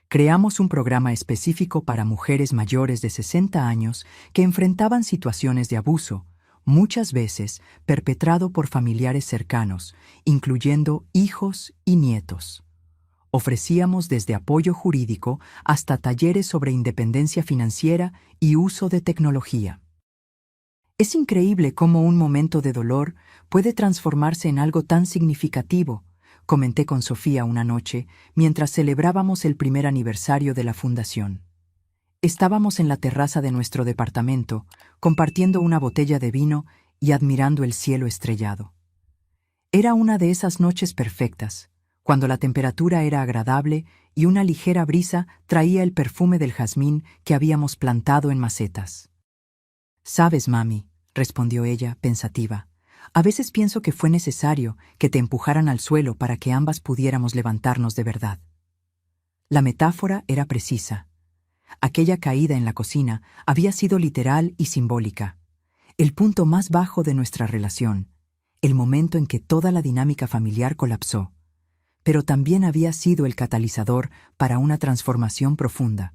Creamos un programa específico para mujeres mayores de 60 años que enfrentaban situaciones de abuso, muchas veces perpetrado por familiares cercanos, incluyendo hijos y nietos. Ofrecíamos desde apoyo jurídico hasta talleres sobre independencia financiera y uso de tecnología. Es increíble cómo un momento de dolor puede transformarse en algo tan significativo, comenté con Sofía una noche mientras celebrábamos el primer aniversario de la fundación. Estábamos en la terraza de nuestro departamento, compartiendo una botella de vino y admirando el cielo estrellado. Era una de esas noches perfectas, cuando la temperatura era agradable y una ligera brisa traía el perfume del jazmín que habíamos plantado en macetas. «Sabes, mami», respondió ella, pensativa, «a veces pienso que fue necesario que te empujaran al suelo para que ambas pudiéramos levantarnos de verdad». La metáfora era precisa. Aquella caída en la cocina había sido literal y simbólica. El punto más bajo de nuestra relación, el momento en que toda la dinámica familiar colapsó, pero también había sido el catalizador para una transformación profunda.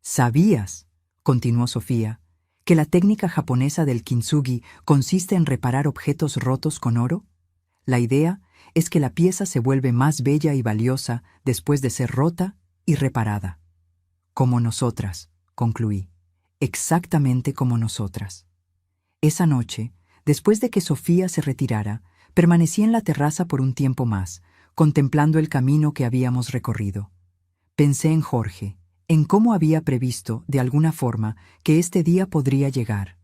«¿Sabías», continuó Sofía, «que la técnica japonesa del kintsugi consiste en reparar objetos rotos con oro? La idea es que la pieza se vuelve más bella y valiosa después de ser rota y reparada. Como nosotras», concluí, «exactamente como nosotras». Esa noche, después de que Sofía se retirara, permanecí en la terraza por un tiempo más, contemplando el camino que habíamos recorrido. Pensé en Jorge, en cómo había previsto, de alguna forma, que este día podría llegar.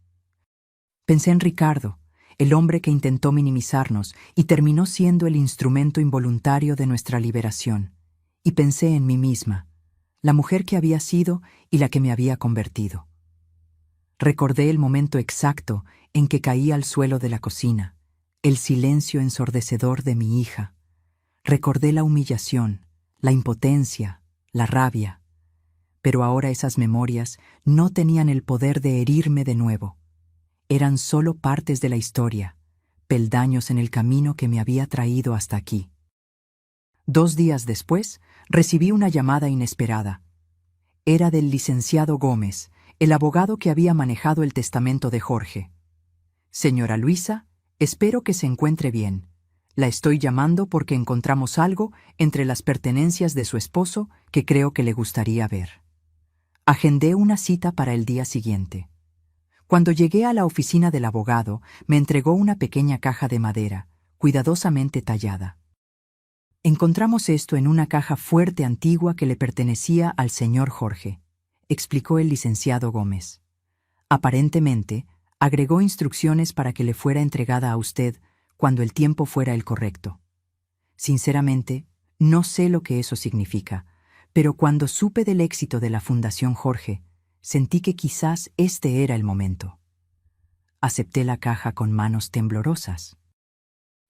Pensé en Ricardo, el hombre que intentó minimizarnos y terminó siendo el instrumento involuntario de nuestra liberación. Y pensé en mí misma, la mujer que había sido y la que me había convertido. Recordé el momento exacto en que caí al suelo de la cocina, el silencio ensordecedor de mi hija. Recordé la humillación, la impotencia, la rabia. Pero ahora esas memorias no tenían el poder de herirme de nuevo. Eran solo partes de la historia, peldaños en el camino que me había traído hasta aquí. 2 días después, recibí una llamada inesperada. Era del licenciado Gómez, el abogado que había manejado el testamento de Jorge. «Señora Luisa, espero que se encuentre bien. La estoy llamando porque encontramos algo entre las pertenencias de su esposo que creo que le gustaría ver». Agendé una cita para el día siguiente. Cuando llegué a la oficina del abogado, me entregó una pequeña caja de madera, cuidadosamente tallada. «Encontramos esto en una caja fuerte antigua que le pertenecía al señor Jorge», explicó el licenciado Gómez. «Aparentemente, agregó instrucciones para que le fuera entregada a usted cuando el tiempo fuera el correcto. Sinceramente, no sé lo que eso significa, pero cuando supe del éxito de la Fundación Jorge, sentí que quizás este era el momento». Acepté la caja con manos temblorosas.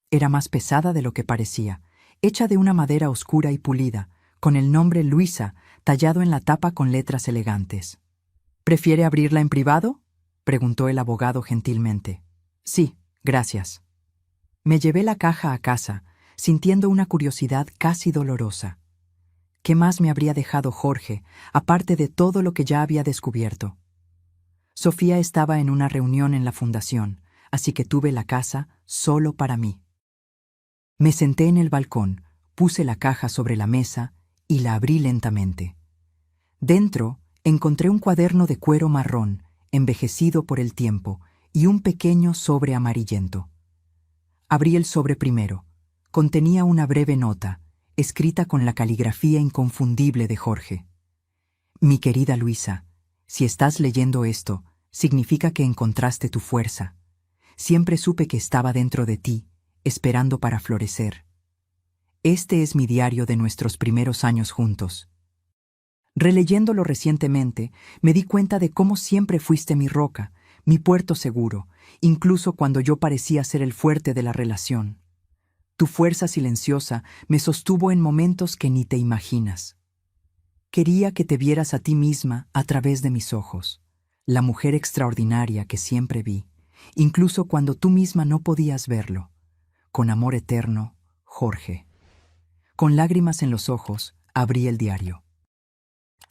Era más pesada de lo que parecía, hecha de una madera oscura y pulida, con el nombre Luisa tallado en la tapa con letras elegantes. «¿Prefiere abrirla en privado?», preguntó el abogado gentilmente. «Sí, gracias». Me llevé la caja a casa, sintiendo una curiosidad casi dolorosa. ¿Qué más me habría dejado Jorge, aparte de todo lo que ya había descubierto? Sofía estaba en una reunión en la fundación, así que tuve la casa solo para mí. Me senté en el balcón, puse la caja sobre la mesa y la abrí lentamente. Dentro encontré un cuaderno de cuero marrón, envejecido por el tiempo, y un pequeño sobre amarillento. Abrí el sobre primero. Contenía una breve nota, escrita con la caligrafía inconfundible de Jorge. Mi querida Luisa, si estás leyendo esto, significa que encontraste tu fuerza. Siempre supe que estaba dentro de ti, esperando para florecer. Este es mi diario de nuestros primeros años juntos. Releyéndolo recientemente, me di cuenta de cómo siempre fuiste mi roca, mi puerto seguro, incluso cuando yo parecía ser el fuerte de la relación. Tu fuerza silenciosa me sostuvo en momentos que ni te imaginas. Quería que te vieras a ti misma a través de mis ojos, la mujer extraordinaria que siempre vi, incluso cuando tú misma no podías verlo. Con amor eterno, Jorge. Con lágrimas en los ojos, abrí el diario.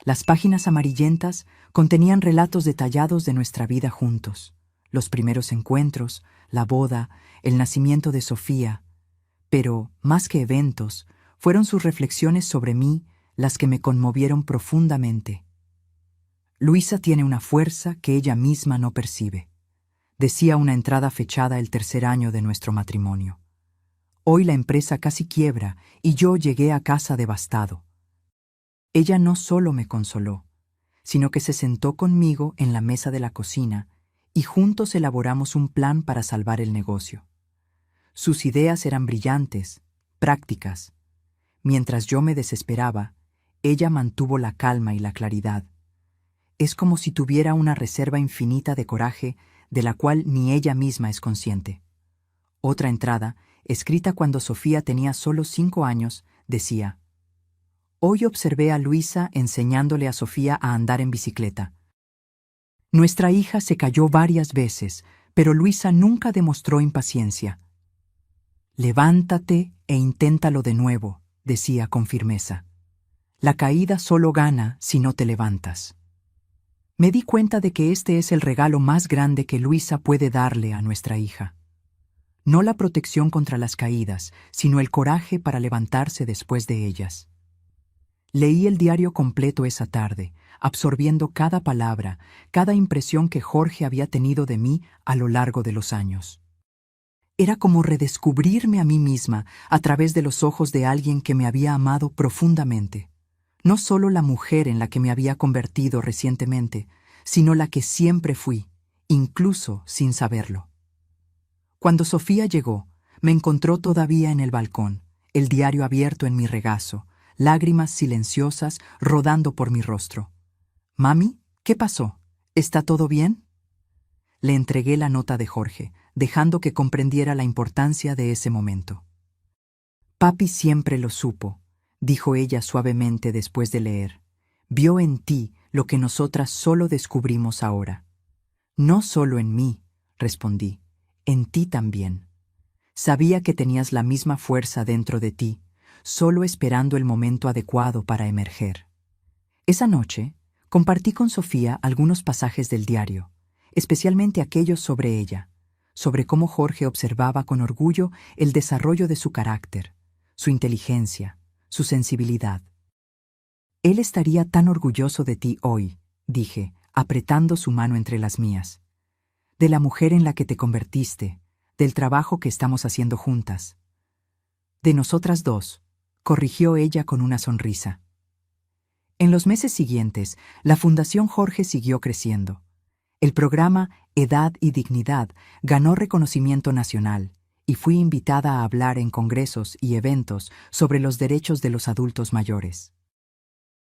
Las páginas amarillentas contenían relatos detallados de nuestra vida juntos, los primeros encuentros, la boda, el nacimiento de Sofía, pero, más que eventos, fueron sus reflexiones sobre mí las que me conmovieron profundamente. Luisa tiene una fuerza que ella misma no percibe, decía una entrada fechada el 3er año de nuestro matrimonio. Hoy la empresa casi quiebra y yo llegué a casa devastado. Ella no solo me consoló, sino que se sentó conmigo en la mesa de la cocina y juntos elaboramos un plan para salvar el negocio. Sus ideas eran brillantes, prácticas. Mientras yo me desesperaba, ella mantuvo la calma y la claridad. Es como si tuviera una reserva infinita de coraje de la cual ni ella misma es consciente. Otra entrada, escrita cuando Sofía tenía solo 5 años, decía: Hoy observé a Luisa enseñándole a Sofía a andar en bicicleta. Nuestra hija se cayó varias veces, pero Luisa nunca demostró impaciencia. Levántate e inténtalo de nuevo, decía con firmeza. La caída solo gana si no te levantas. Me di cuenta de que este es el regalo más grande que Luisa puede darle a nuestra hija. No la protección contra las caídas, sino el coraje para levantarse después de ellas. Leí el diario completo esa tarde, absorbiendo cada palabra, cada impresión que Jorge había tenido de mí a lo largo de los años. Era como redescubrirme a mí misma a través de los ojos de alguien que me había amado profundamente. No solo la mujer en la que me había convertido recientemente, sino la que siempre fui, incluso sin saberlo. Cuando Sofía llegó, me encontró todavía en el balcón, el diario abierto en mi regazo, lágrimas silenciosas rodando por mi rostro. «Mami, ¿qué pasó? ¿Está todo bien?» Le entregué la nota de Jorge, dejando que comprendiera la importancia de ese momento. «Papi siempre lo supo», dijo ella suavemente después de leer. «Vio en ti lo que nosotras solo descubrimos ahora». «No solo en mí», respondí, «en ti también. Sabía que tenías la misma fuerza dentro de ti, solo esperando el momento adecuado para emerger». Esa noche, compartí con Sofía algunos pasajes del diario, especialmente aquellos sobre ella, sobre cómo Jorge observaba con orgullo el desarrollo de su carácter, su inteligencia, su sensibilidad. «Él estaría tan orgulloso de ti hoy», dije, apretando su mano entre las mías, «de la mujer en la que te convertiste, del trabajo que estamos haciendo juntas». «De nosotras dos», corrigió ella con una sonrisa. En los meses siguientes, la Fundación Jorge siguió creciendo. El programa Edad y Dignidad ganó reconocimiento nacional y fui invitada a hablar en congresos y eventos sobre los derechos de los adultos mayores.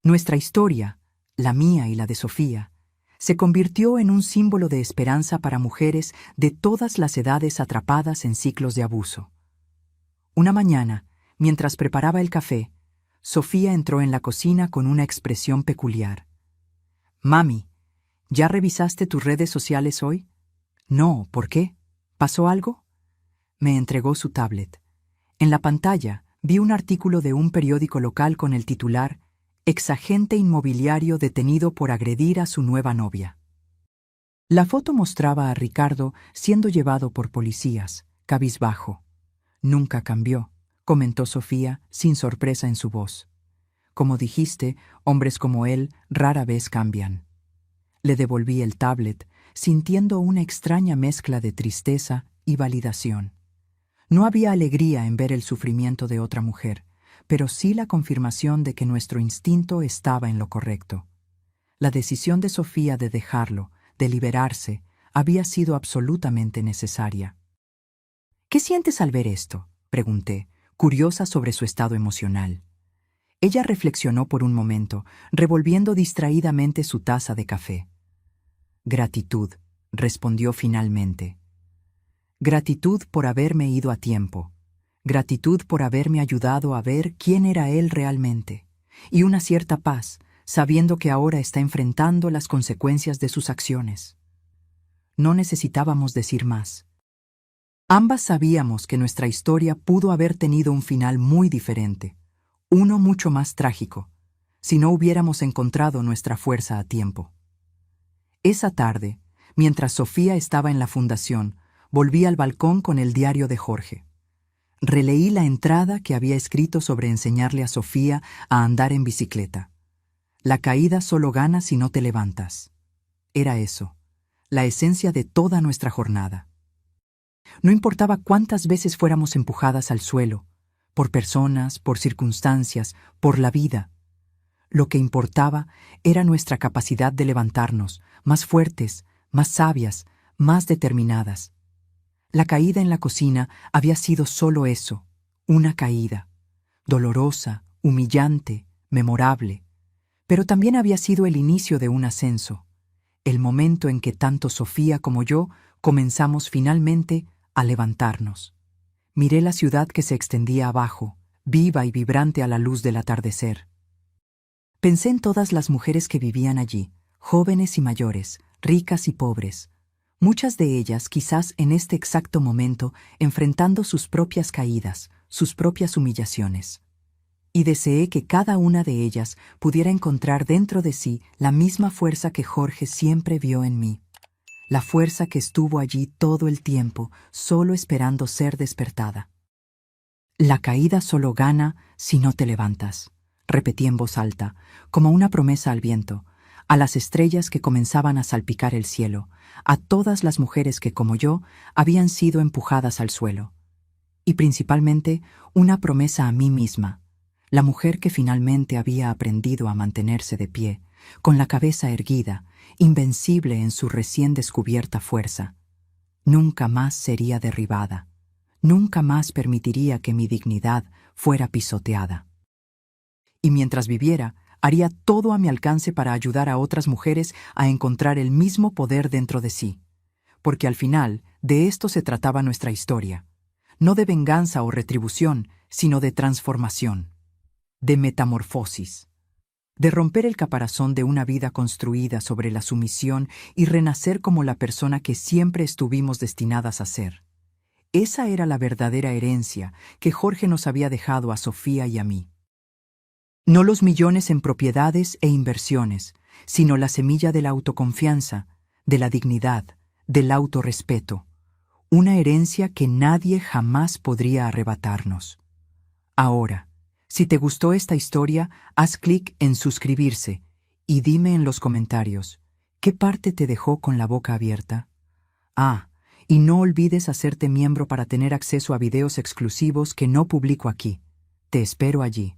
Nuestra historia, la mía y la de Sofía, se convirtió en un símbolo de esperanza para mujeres de todas las edades atrapadas en ciclos de abuso. Una mañana, mientras preparaba el café, Sofía entró en la cocina con una expresión peculiar. «Mami, ¿ya revisaste tus redes sociales hoy?» «No, ¿por qué? ¿Pasó algo?» Me entregó su tablet. En la pantalla vi un artículo de un periódico local con el titular «Exagente inmobiliario detenido por agredir a su nueva novia». La foto mostraba a Ricardo siendo llevado por policías, cabizbajo. «Nunca cambió», comentó Sofía, sin sorpresa en su voz. «Como dijiste, hombres como él rara vez cambian». Le devolví el tablet, sintiendo una extraña mezcla de tristeza y validación. No había alegría en ver el sufrimiento de otra mujer, pero sí la confirmación de que nuestro instinto estaba en lo correcto. La decisión de Sofía de dejarlo, de liberarse, había sido absolutamente necesaria. ¿Qué sientes al ver esto?, pregunté, curiosa sobre su estado emocional. Ella reflexionó por un momento, revolviendo distraídamente su taza de café. Gratitud, respondió finalmente. Gratitud por haberme ido a tiempo. Gratitud por haberme ayudado a ver quién era él realmente. Y una cierta paz, sabiendo que ahora está enfrentando las consecuencias de sus acciones. No necesitábamos decir más. Ambas sabíamos que nuestra historia pudo haber tenido un final muy diferente, uno mucho más trágico, si no hubiéramos encontrado nuestra fuerza a tiempo. Esa tarde, mientras Sofía estaba en la fundación, volví al balcón con el diario de Jorge. Releí la entrada que había escrito sobre enseñarle a Sofía a andar en bicicleta. La caída solo gana si no te levantas. Era eso, la esencia de toda nuestra jornada. No importaba cuántas veces fuéramos empujadas al suelo, por personas, por circunstancias, por la vida. Lo que importaba era nuestra capacidad de levantarnos, más fuertes, más sabias, más determinadas. La caída en la cocina había sido solo eso, una caída, dolorosa, humillante, memorable, pero también había sido el inicio de un ascenso, el momento en que tanto Sofía como yo comenzamos finalmente a levantarnos. Miré la ciudad que se extendía abajo, viva y vibrante a la luz del atardecer. Pensé en todas las mujeres que vivían allí, jóvenes y mayores, ricas y pobres, muchas de ellas quizás en este exacto momento enfrentando sus propias caídas, sus propias humillaciones. Y deseé que cada una de ellas pudiera encontrar dentro de sí la misma fuerza que Jorge siempre vio en mí. La fuerza que estuvo allí todo el tiempo, solo esperando ser despertada. La caída solo gana si no te levantas, repetí en voz alta, como una promesa al viento, a las estrellas que comenzaban a salpicar el cielo, a todas las mujeres que, como yo, habían sido empujadas al suelo. Y principalmente una promesa a mí misma, la mujer que finalmente había aprendido a mantenerse de pie, con la cabeza erguida, invencible en su recién descubierta fuerza. Nunca más sería derribada, nunca más permitiría que mi dignidad fuera pisoteada. Y mientras viviera, haría todo a mi alcance para ayudar a otras mujeres a encontrar el mismo poder dentro de sí, porque al final de esto se trataba nuestra historia, no de venganza o retribución, sino de transformación, de metamorfosis, de romper el caparazón de una vida construida sobre la sumisión y renacer como la persona que siempre estuvimos destinadas a ser. Esa era la verdadera herencia que Jorge nos había dejado a Sofía y a mí. No los millones en propiedades e inversiones, sino la semilla de la autoconfianza, de la dignidad, del autorrespeto, una herencia que nadie jamás podría arrebatarnos. Ahora, si te gustó esta historia, haz clic en suscribirse y dime en los comentarios, ¿qué parte te dejó con la boca abierta? Y no olvides hacerte miembro para tener acceso a videos exclusivos que no publico aquí. Te espero allí.